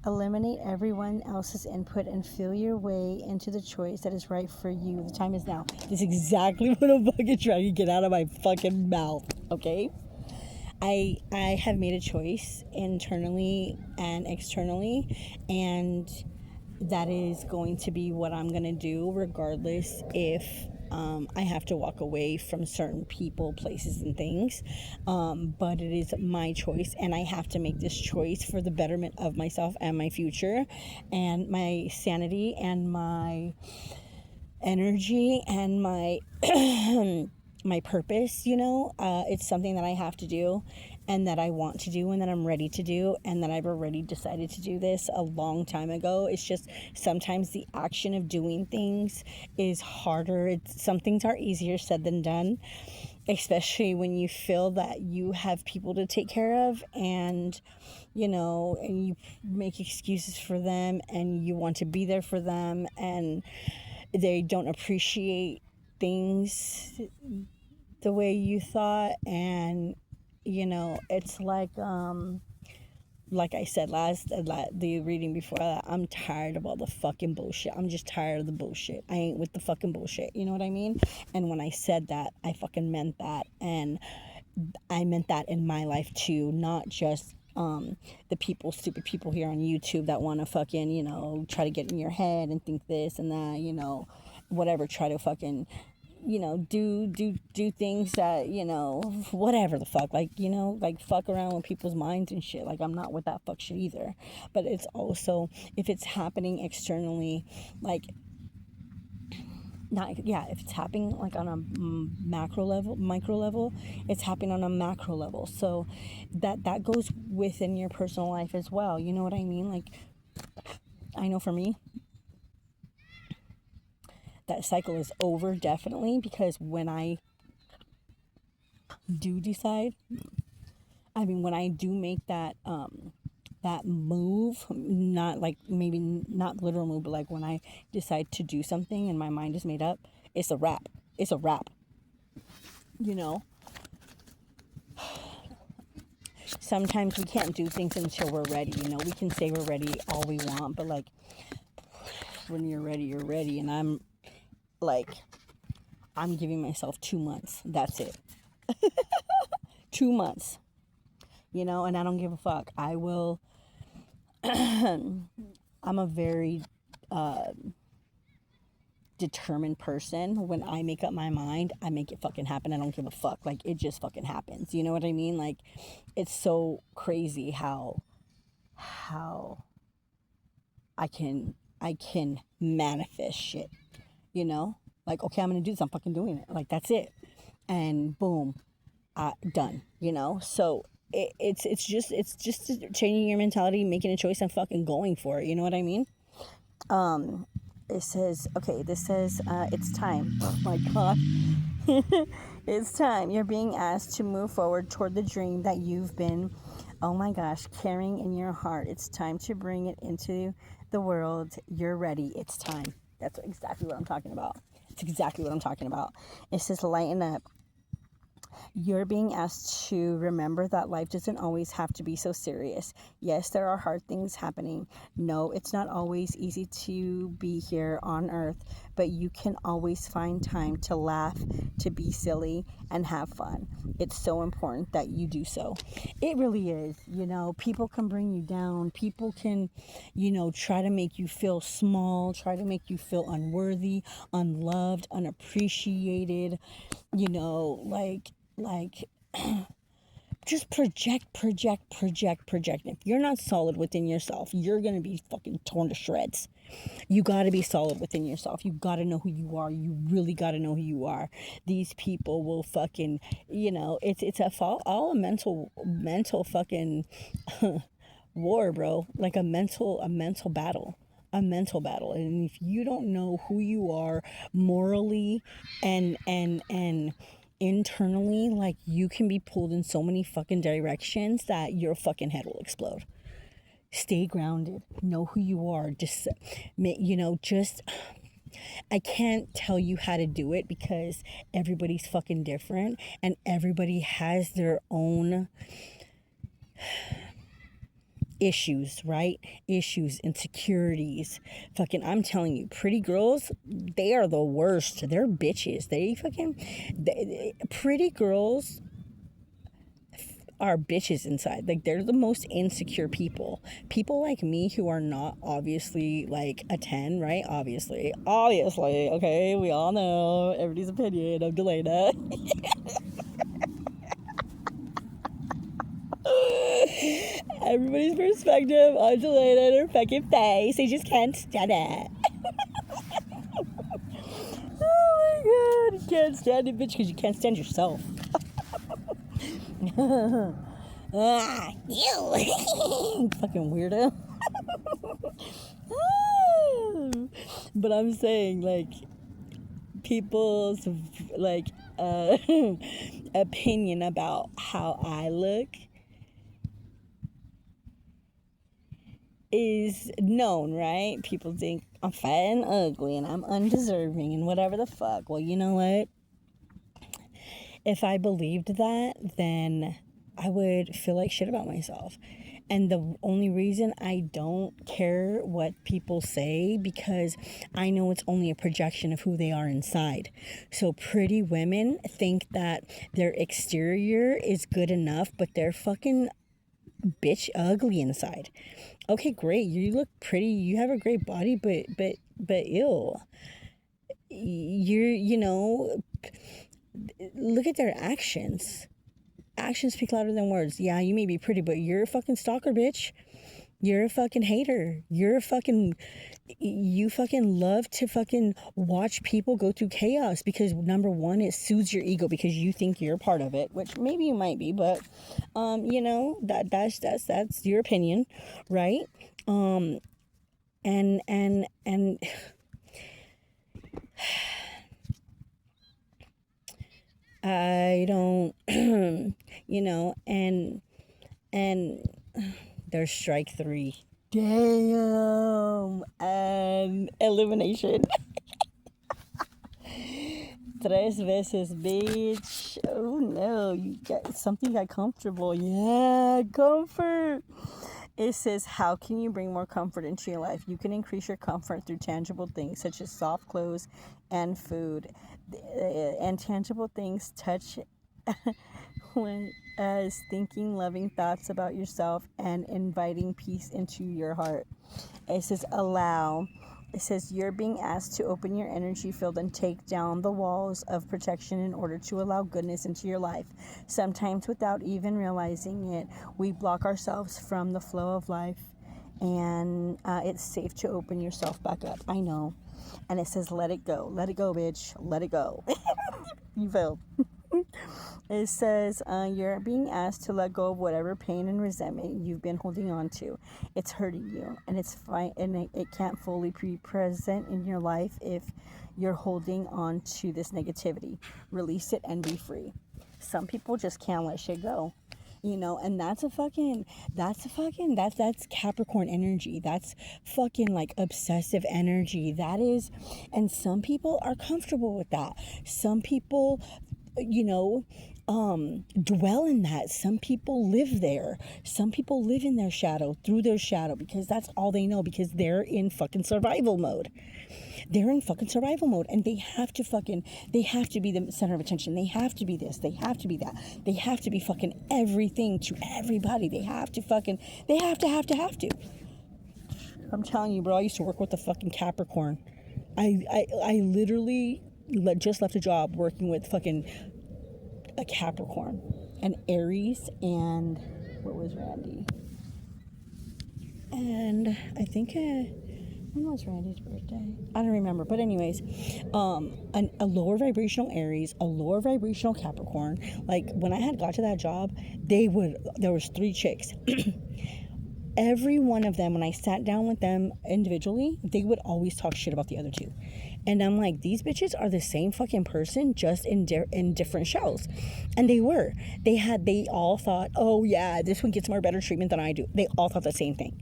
S1: Eliminate everyone else's input and feel your way into the choice that is right for you. The time is now. This is exactly what I'm fucking trying to get out of my fucking mouth, okay? I have made a choice internally and externally, and that is going to be what I'm going to do regardless if I have to walk away from certain people, places, and things. But it is my choice, and I have to make this choice for the betterment of myself and my future and my sanity and my energy and my my purpose, you know. It's something that I have to do and that I want to do and that I'm ready to do and that I've already decided to do this a long time ago. It's just sometimes the action of doing things is harder. Some things are easier said than done, especially when you feel that you have people to take care of and, you know, and you make excuses for them and you want to be there for them and they don't appreciate things the way you thought. And you know, it's like I said the reading before that, I'm tired of all the fucking bullshit. I'm just tired of the bullshit. I ain't with the fucking bullshit, you know what I mean? And when I said that, I fucking meant that. And I meant that in my life too, not just the stupid people here on YouTube that want to fucking, you know, try to get in your head and think this and that, you know, whatever, try to fucking, you know, do things that, you know, whatever the fuck, like, you know, like fuck around with people's minds and shit. Like, I'm not with that fuck shit either. But it's also, if it's happening externally, like, not, yeah, if it's happening like on a macro level, micro level, it's happening on a macro level. So that goes within your personal life as well, you know what I mean? Like, I know for me, that cycle is over, definitely, because when I do decide, I mean, when I do make that that move, not like, maybe not literal move, but like when I decide to do something and my mind is made up, it's a wrap. It's a wrap. You know? Sometimes we can't do things until we're ready, you know? We can say we're ready all we want, but like, when you're ready, you're ready. And I'm like, I'm giving myself 2 months. That's it. 2 months. You know, and I don't give a fuck. I will. I'm a very determined person. When I make up my mind, I make it fucking happen. I don't give a fuck. Like, it just fucking happens. You know what I mean? Like, it's so crazy how I can manifest shit. You know? Like, okay, I'm gonna do this. I'm fucking doing it. Like, that's it. And boom, done. You know? So it's just changing your mentality, making a choice, and fucking going for it. You know what I mean? It says, okay, this says, it's time. Oh my God. It's time. You're being asked to move forward toward the dream that you've been, oh my gosh, carrying in your heart. It's time to bring it into the world. You're ready. It's time. That's exactly what I'm talking about. It's exactly what I'm talking about. It says, lighten up. You're being asked to remember that life doesn't always have to be so serious. Yes, there are hard things happening. No, it's not always easy to be here on earth, but you can always find time to laugh, to be silly, and have fun. It's so important that you do so. It really is. You know, people can bring you down. People can, you know, try to make you feel small, try to make you feel unworthy, unloved, unappreciated, you know, like just project. If you're not solid within yourself, you're gonna be fucking torn to shreds. You gotta be solid within yourself. You gotta know who you are. You really gotta know who you are. These people will fucking, you know, it's all a mental fucking war, bro. Like a mental battle. A mental battle. And if you don't know who you are morally and internally, like, you can be pulled in so many fucking directions that your fucking head will explode. Stay grounded. Know who you are. Just, you know, I can't tell you how to do it because everybody's fucking different and everybody has their own issues, right? Issues, insecurities. Fucking, I'm telling you, pretty girls, they are the worst. They're bitches. Pretty girls are bitches inside. Like, they're the most insecure people. People like me who are not obviously like a 10, right? Obviously, okay, we all know everybody's opinion of Delana. Everybody's perspective on Delana and her fucking face. They just can't stand it. Oh my my god, you can't stand it, bitch, because you can't stand yourself. You fucking weirdo. But I'm saying, like, people's like opinion about how I look is known, right? People think I'm fat and ugly and I'm undeserving and whatever the fuck. Well, you know what? If I believed that, then I would feel like shit about myself. And the only reason I don't care what people say, because I know it's only a projection of who they are inside. So pretty women think that their exterior is good enough, but they're fucking bitch ugly inside. Okay, great. You look pretty. You have a great body, but ew. You know, look at their actions. Actions speak louder than words. Yeah, you may be pretty, but you're a fucking stalker, bitch. You're a fucking hater. You fucking love to fucking watch people go through chaos because, number one, it soothes your ego because you think you're part of it, which maybe you might be, but you know, that's your opinion, right? And I don't you know, and there's strike 3. Damn. And elimination. Tres veces, bitch. Oh no, you got something got comfortable. Yeah, comfort. It says, how can you bring more comfort into your life? You can increase your comfort through tangible things such as soft clothes and food. And tangible things touch as thinking loving thoughts about yourself and inviting peace into your heart. It says, allow. It says, you're being asked to open your energy field and take down the walls of protection in order to allow goodness into your life. Sometimes without even realizing it, we block ourselves from the flow of life, and it's safe to open yourself back up. I know. And it says, let it go. Let it go, bitch. Let it go. You failed. It says, you're being asked to let go of whatever pain and resentment you've been holding on to. It's hurting you, and it's fine, and it can't fully be present in your life if you're holding on to this negativity. Release it and be free. Some people just can't let shit go. You know, and that's Capricorn energy. That's fucking like obsessive energy. That is, and some people are comfortable with that. Some people, you know, dwell in that. Some people live there. Some people live in their shadow, through their shadow, because that's all they know, because they're in fucking survival mode. They're in fucking survival mode, and they have to be the center of attention. They have to be this. They have to be that. They have to be fucking everything to everybody. They have to. I'm telling you, bro, I used to work with the fucking Capricorn. I literally just left a job working with fucking a Capricorn, an Aries, and what was Randy? And I think when was Randy's birthday? I don't remember. But anyways, a lower vibrational Aries, a lower vibrational Capricorn. Like, when I had got to that job, there was 3 chicks. Every one of them, when I sat down with them individually, they would always talk shit about the other 2. And I'm like, these bitches are the same fucking person, just in different shells. And they were. They all thought, oh yeah, this one gets more better treatment than I do. They all thought the same thing.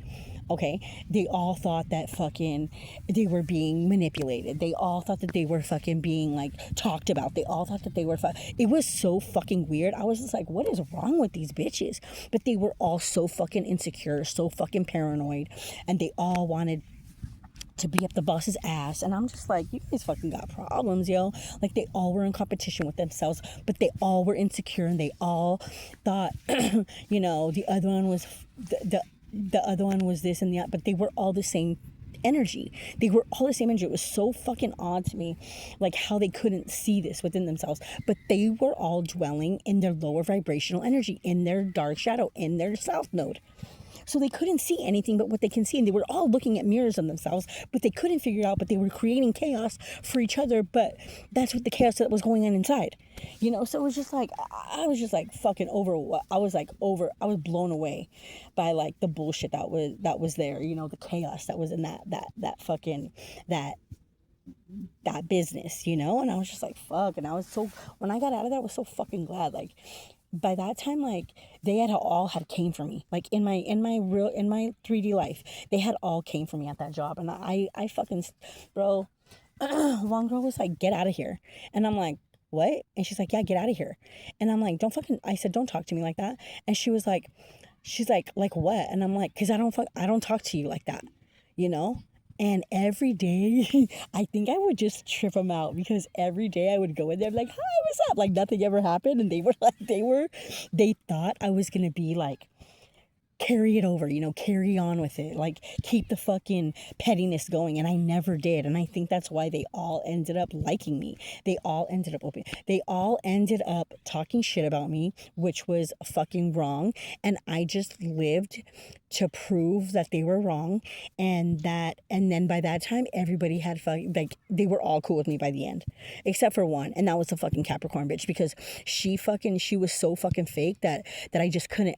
S1: Okay, they all thought that fucking they were being manipulated. They all thought that they were fucking being like talked about. They all thought that they were it was so fucking weird. I was just like, what is wrong with these bitches? But they were all so fucking insecure, so fucking paranoid, and they all wanted to be up the boss's ass. And I'm just like, you guys fucking got problems, yo. Like, they all were in competition with themselves, but they all were insecure, and they all thought you know, the other one was the other one was this and that, but they were all the same energy. They were all the same energy. It was so fucking odd to me, like, how they couldn't see this within themselves. But they were all dwelling in their lower vibrational energy, in their dark shadow, in their south node. So they couldn't see anything but what they can see. And they were all looking at mirrors of themselves, but they couldn't figure it out. But they were creating chaos for each other. But that's what the chaos that was going on inside. You know, so it was just like, I was just like fucking over. I was blown away by like the bullshit that was there. You know, the chaos that was in that fucking, that business, you know. And I was just like, fuck. And I was so, when I got out of there, I was so fucking glad. Like, by that time, like, they had all had came for me. Like, in my 3D life, they had all came for me at that job. And I fucking, bro, one girl was like, get out of here. And I'm like, what? And she's like, yeah, get out of here. And I'm like, I said, don't talk to me like that. And she's like, what? And I'm like, cause I don't talk to you like that, you know? And every day, I think I would just trip them out, because every day I would go in there like, hi, what's up? Like nothing ever happened. And they thought I was going to be like, carry it over, you know, carry on with it, like keep the fucking pettiness going. And I never did. And I think that's why they all ended up liking me. They all ended up talking shit about me, which was fucking wrong. And I just lived to prove that they were wrong. And then by that time, everybody had like, they were all cool with me by the end, except for one. And that was the fucking Capricorn bitch, because she was so fucking fake that I just couldn't,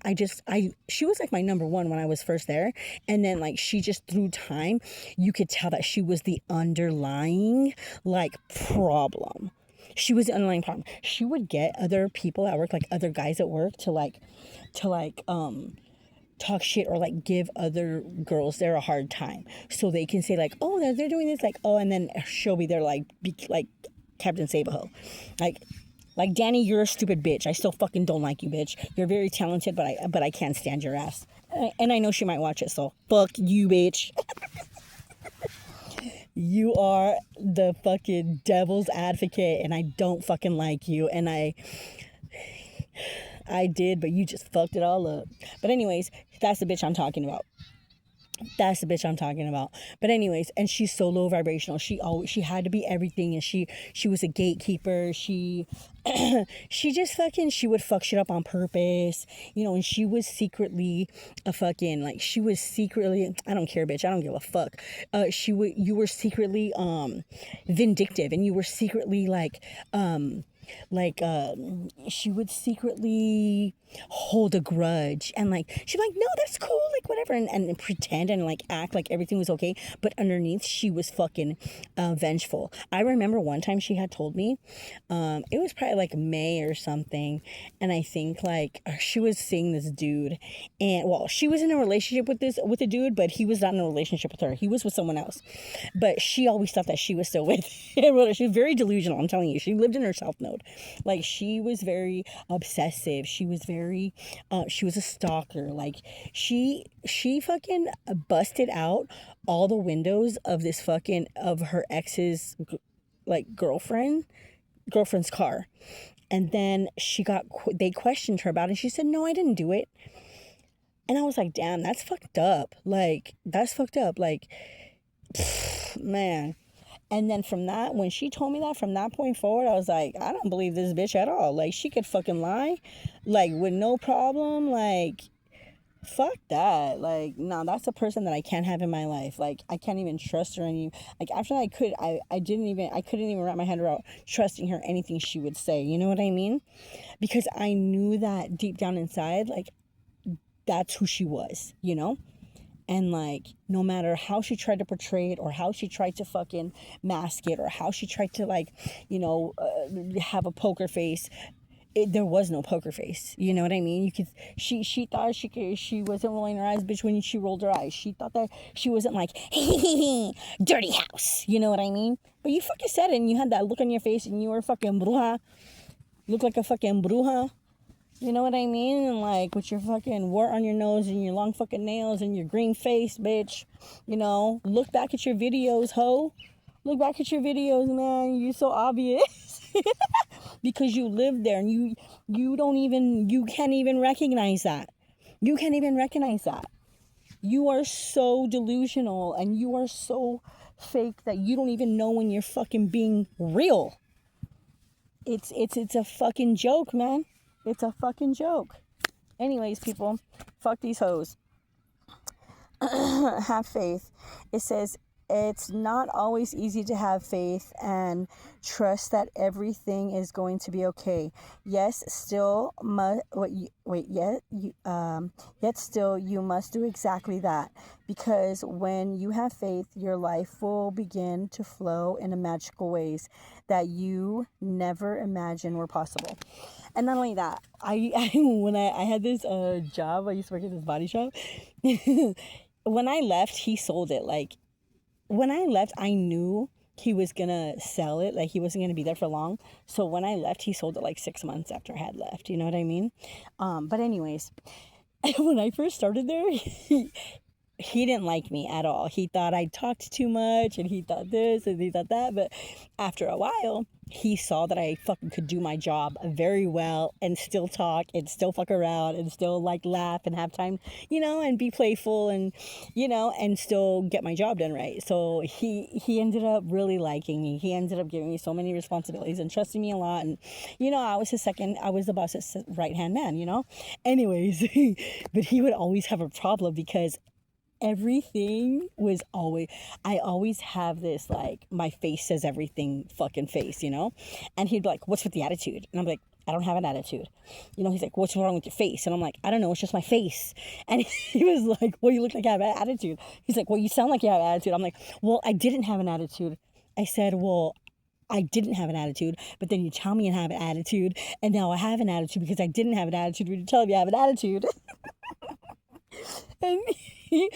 S1: she was like my number one when I was first there. And then like, she just, through time, you could tell that she was the underlying like problem. She was the underlying problem. She would get other people at work, like other guys at work, to talk shit or like give other girls there a hard time, so they can say like, oh, they're doing this, like, oh, and then she'll be there like Captain Sabaho, like Danny, you're a stupid bitch. I still fucking don't like you, bitch. You're very talented, but I can't stand your ass. And I know she might watch it, so fuck you, bitch. You are the fucking devil's advocate, and I don't fucking like you. And I did, but you just fucked it all up. But anyways, that's the bitch I'm talking about. But anyways, and she's so low vibrational. She had to be everything, and she was a gatekeeper. She she would fuck shit up on purpose, you know. And she was secretly I don't care, bitch, I don't give a fuck. You were secretly vindictive, and you were secretly she would secretly hold a grudge, and like she'd be like, no, that's cool, like whatever, and pretend and like act like everything was okay, but underneath she was fucking vengeful. I remember one time she had told me, it was probably like May or something, and I think like she was seeing this dude, and well, she was in a relationship with a dude, but he was not in a relationship with her. He was with someone else, but she always thought that she was still with him. She was very delusional, I'm telling you. She lived in her self mode. Like, she was very obsessive. She was a stalker. Like, she fucking busted out all the windows of her ex's like girlfriend's car. And then they questioned her about it, and she said, no, I didn't do it. And I was like, damn, that's fucked up. Like, man. And then when she told me that, from that point forward, I was like, I don't believe this bitch at all. Like, she could fucking lie, like, with no problem. Like, fuck that. Like, no, that's a person that I can't have in my life. Like, I can't even trust her like, after I couldn't even wrap my head around trusting her, anything she would say. You know what I mean? Because I knew that deep down inside, like, that's who she was, you know? And like, no matter how she tried to portray it, or how she tried to fucking mask it, or how she tried to, like, you know, have a poker face, there was no poker face. You know what I mean? She thought she wasn't rolling her eyes, bitch, when she rolled her eyes. She thought that she wasn't like, dirty house. You know what I mean? But you fucking said it, and you had that look on your face, and you were fucking bruja. Look like a fucking bruja. You know what I mean? And like, with your fucking wart on your nose and your long fucking nails and your green face, bitch. You know, look back at your videos, ho. Look back at your videos, man. You're so obvious. Because you live there, and you can't even recognize that. You can't even recognize that. You are so delusional, and you are so fake that you don't even know when you're fucking being real. It's a fucking joke, man. It's a fucking joke. Anyways, people, fuck these hoes. have faith. It says it's not always easy to have faith and trust that everything is going to be okay. Yes, still yet still you must do exactly that, because when you have faith, your life will begin to flow in a magical ways that you never imagined were possible. And not only that, I had this job, I used to work at this body shop. When I left, he sold it. Like, when I left, I knew he was gonna sell it. Like, he wasn't gonna be there for long. So when I left, he sold it like 6 months after I had left. You know what I mean? But anyways, when I first started there, he didn't like me at all. He thought I talked too much, and he thought this and he thought that. But after a while, he saw that I fucking could do my job very well and still talk and still fuck around and still like laugh and have time, and be playful and, and still get my job done right. So he ended up really liking me. He ended up giving me so many responsibilities and trusting me a lot. And, I was the boss's right hand man, Anyways, but he would always have a problem because everything was I always have this, like, my face says everything fucking face, and he'd be like, what's with the attitude? And I'm like, I don't have an attitude. He's like, what's wrong with your face? And I'm like, I don't know, it's just my face. And he was like, well, you look like you have an attitude. He's like, well, you sound like you have an attitude. I'm like, well, I didn't have an attitude. I said, well, I didn't have an attitude, but then you tell me I have an attitude, and now I have an attitude because I didn't have an attitude when you tell me I have an attitude. And he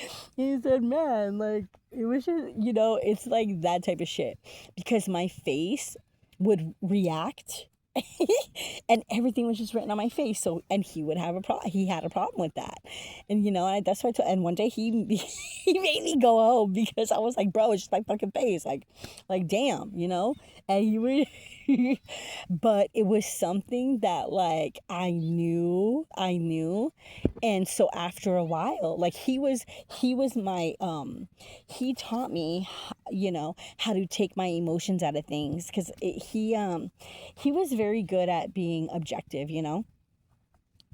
S1: said, man, like, it was just, it's like that type of shit. Because my face would react and everything was just written on my face. So, and he would have he had a problem with that. And, that's why and one day he made me go home because I was like, bro, it's just my fucking face. Like damn, and he would, but it was something that, like, I knew. And so after a while, like, he was my, he taught me, how to take my emotions out of things. Because he was very good at being objective,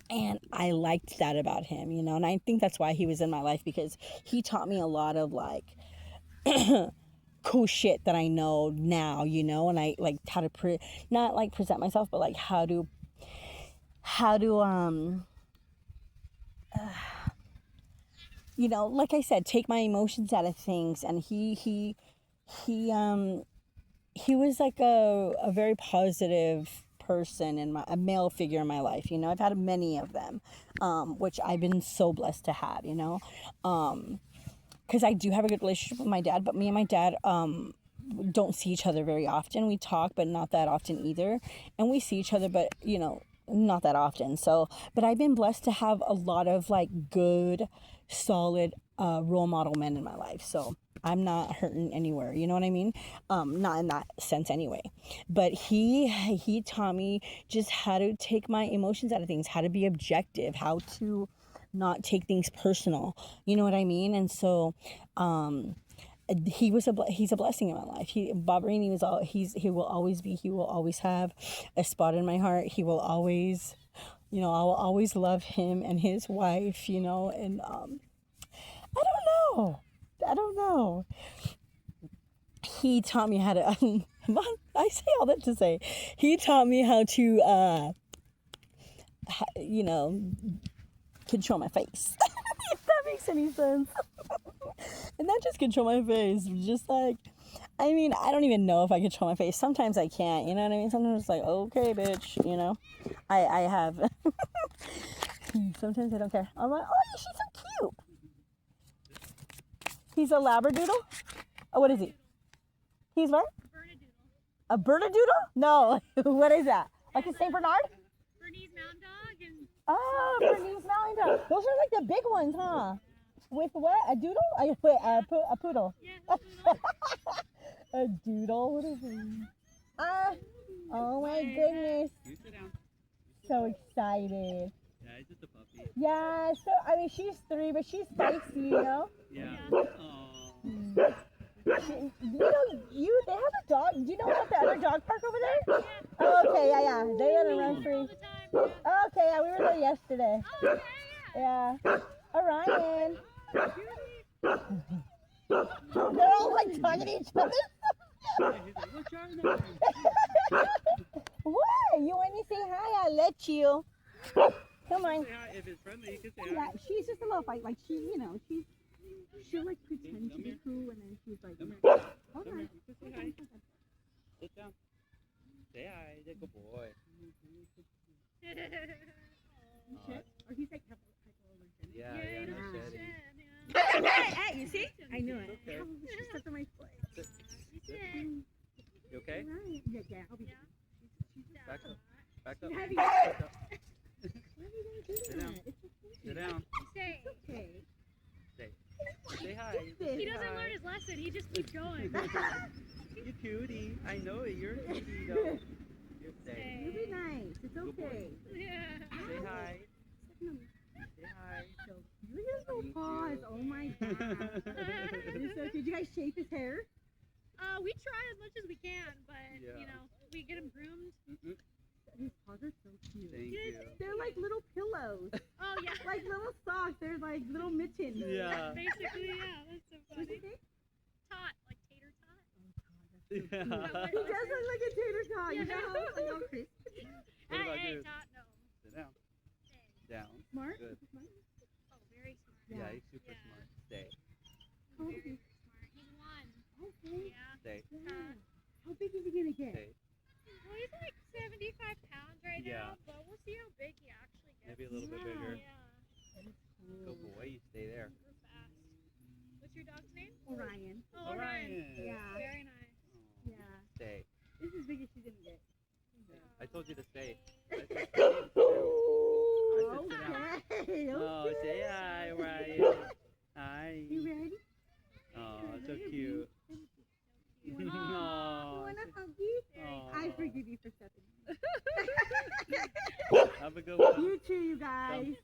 S1: and I liked that about him, and I think that's why he was in my life, because he taught me a lot of, like, cool shit that I know now, and I, like, how to not like present myself, but like how to like I said, take my emotions out of things. And he was like a very positive person and a male figure in my life. I've had many of them, which I've been so blessed to have, because I do have a good relationship with my dad, but me and my dad don't see each other very often. We talk, but not that often either. And we see each other, but, not that often. So, but I've been blessed to have a lot of, like, good, solid role model men in my life. So I'm not hurting anywhere. You know what I mean? Not in that sense anyway. But he taught me just how to take my emotions out of things, how to be objective, how to not take things personal. You know what I mean? And so, he's a blessing in my life. Bob Rainey he will always have a spot in my heart. He will always, I will always love him and his wife, and I don't know. He taught me how to, I say all that to say, he taught me how to, control my face. If that makes any sense. And not just control my face, just like, I mean, I don't even know if I control my face. Sometimes I can't, you know what I mean? Sometimes it's like, okay, bitch, I have. Sometimes I don't care. I'm like, oh, she's so cute. He's a Labradoodle? Oh, what is he? He's what? A Bernedoodle? No. What is that? Like a St. Bernard?
S3: Bernese Mountain Dog. And
S1: oh, Bernese Mountain Dog. Those are like the big ones, huh? With what? A doodle? A poodle.
S3: Yeah, a poodle.
S1: A doodle? What is it? Oh my goodness.
S4: You sit down.
S1: So excited.
S4: Yeah, he's just a puppy.
S1: Yeah, so, I mean, she's 3, but she's feisty,
S4: Yeah.
S3: Yeah.
S1: They have a dog. Do you know about the other dog park over there?
S3: Yeah.
S1: Oh, okay, yeah. They let her run
S3: All
S1: free.
S3: the time. Yeah.
S1: Okay, yeah, we were there yesterday.
S3: Oh, yeah.
S1: Yeah. Orion. They're all like talking to each other.
S4: He's like, what's your name?
S1: What? You want me to say hi? I'll let you. Come on.
S4: Say hi. If it's friendly, you can say
S1: Yeah,
S4: hi.
S1: she's just a little fight. Like she'll like pretend to be cool, and then she's like,
S4: Come here.
S1: hold
S4: Come
S1: on.
S4: here. You can say hi. Sit down. Say hi. Good boy.
S1: Or he's like,
S4: Yeah,
S3: Yeah,
S4: yeah,
S3: you
S4: no
S3: know,
S4: shedding.
S3: shit, yeah.
S1: hey, you see? I knew it.
S4: Okay.
S1: Oh, she stepped on my foot.
S4: You okay?
S1: Right. Yeah, I'll be.
S4: Back up. Back up.
S1: Heavy.
S4: Back up.
S1: Why are you gonna do
S4: Sit down.
S1: that? It's okay.
S4: Sit down.
S3: Say,
S1: Okay.
S4: Say hi.
S3: he doesn't learn his lesson. He just keeps going.
S4: You cutie. I know it. You're a cutie though. You're safe.
S1: You be nice. It's
S4: Good boy.
S1: okay.
S3: Yeah.
S4: Say hi. Say hi.
S1: Look at his little paws. Oh my god. So, did you guys shape his hair?
S3: We try as much as we can, but
S4: Yeah.
S3: you know, we get him groomed.
S4: Mm-mm.
S1: His paws are so cute.
S4: Thank you.
S1: They're like little pillows.
S3: Oh yeah.
S1: Like little socks. They're like little mittens.
S4: Yeah.
S3: Basically, yeah. That's so
S1: What's
S3: funny.
S1: his name?
S3: Tot, like tater tot.
S1: He
S4: Yeah.
S1: does look like a tater tot. You know, like all crispy.
S4: What about
S3: Hey,
S4: you?
S3: tot, no.
S4: Sit down.
S3: Stay.
S4: Down.
S1: Smart.
S4: Good.
S1: Smart.
S3: Oh, very smart.
S4: Yeah, he's super
S3: Yeah.
S4: smart. Stay.
S1: Oh,
S3: Very
S1: okay.
S3: smart. He's one.
S1: Okay.
S3: Yeah.
S4: Stay.
S1: Yeah. How big is he gonna get?
S4: Stay.
S3: Well, he's like 75 pounds right
S4: Yeah.
S3: now, but we'll see how big he actually gets.
S4: Maybe a little bit bigger.
S3: Yeah.
S4: Good boy. You stay there.
S3: We're fast. What's your dog's name?
S1: Orion.
S3: Oh, Orion.
S1: Yeah.
S3: Very nice.
S4: Oh,
S1: Yeah.
S4: stay.
S1: This is as big as she's gonna get.
S4: I told you to stay. I said stay. Sit down. I said sit down.
S1: Okay.
S4: Oh, say hi, Ryan. Hi.
S1: You ready?
S4: Oh, so cute.
S1: You
S4: Aw,
S1: wanna hug you?
S4: Aw.
S1: I forgive you for stepping.
S4: Have a good one.
S1: You too, you guys.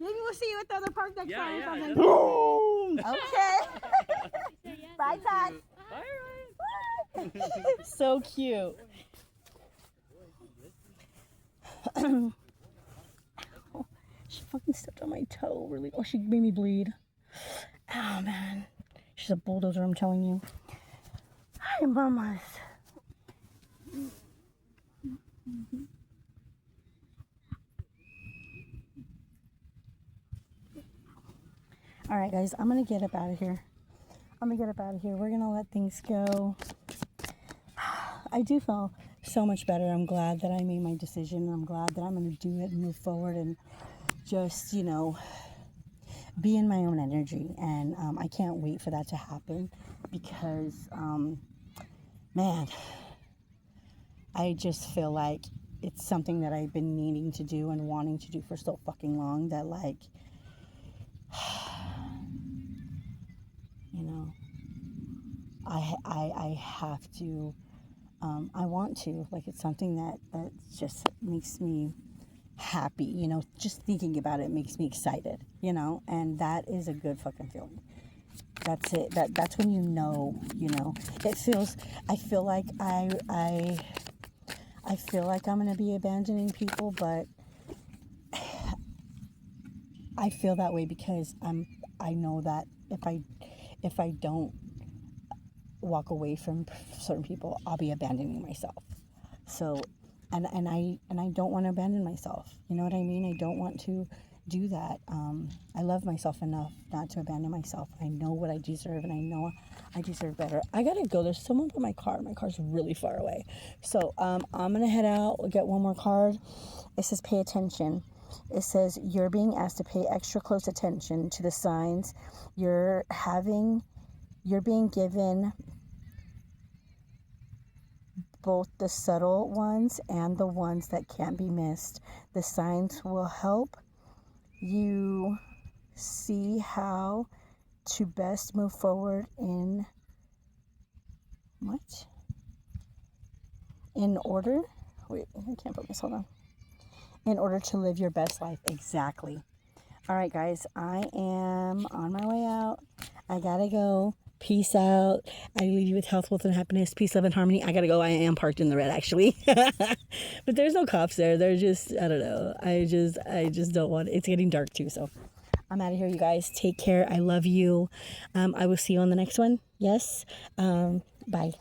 S1: Maybe we'll see you at the other park next
S4: Yeah,
S1: time or
S4: yeah,
S1: something.
S4: definitely.
S1: Boom. Okay.
S3: Say yes.
S1: Bye, Tots.
S4: Bye, Ryan.
S1: So cute. She fucking stepped on my toe, really. Oh, she made me bleed. Oh, man. She's a bulldozer, I'm telling you. Hi, mamas. All right, guys, I'm going to get up out of here. We're going to let things go. I do feel so much better. I'm glad that I made my decision. I'm glad that I'm going to do it and move forward and just, you know, be in my own energy. And I can't wait for that to happen because, man, I just feel like it's something that I've been needing to do and wanting to do for so fucking long that, like, you know, I have to, I want to, like, it's something that just makes me happy, you know, just thinking about it makes me excited, you know, and that is a good fucking feeling. That's it. That's when you know, it feels, I feel like I feel like I'm going to be abandoning people, but I feel that way because I know that if I don't walk away from certain people, I'll be abandoning myself. So, and I don't want to abandon myself. You know what I mean? I don't want to do that. I love myself enough not to abandon myself. I know what I deserve, and I know I deserve better. I gotta go. There's someone by my car. My car's really far away. So I'm gonna head out. We'll get one more card. It says pay attention. It says you're being asked to pay extra close attention to the signs you're being given, both the subtle ones and the ones that can't be missed. The signs will help you see how to best move forward in order. Wait, I can't put this. Hold on. In order to live your best life. Exactly. All right, guys, I am on my way out. I gotta go. Peace out. I leave you with health, wealth, and happiness, peace, love, and harmony. I gotta go. I am parked in the red, actually. But there's no cops there. They're just, I don't know. I just don't want, it's getting dark too, so I'm out of here, you guys. Take care. I love you. I will see you on the next one. Yes. Bye.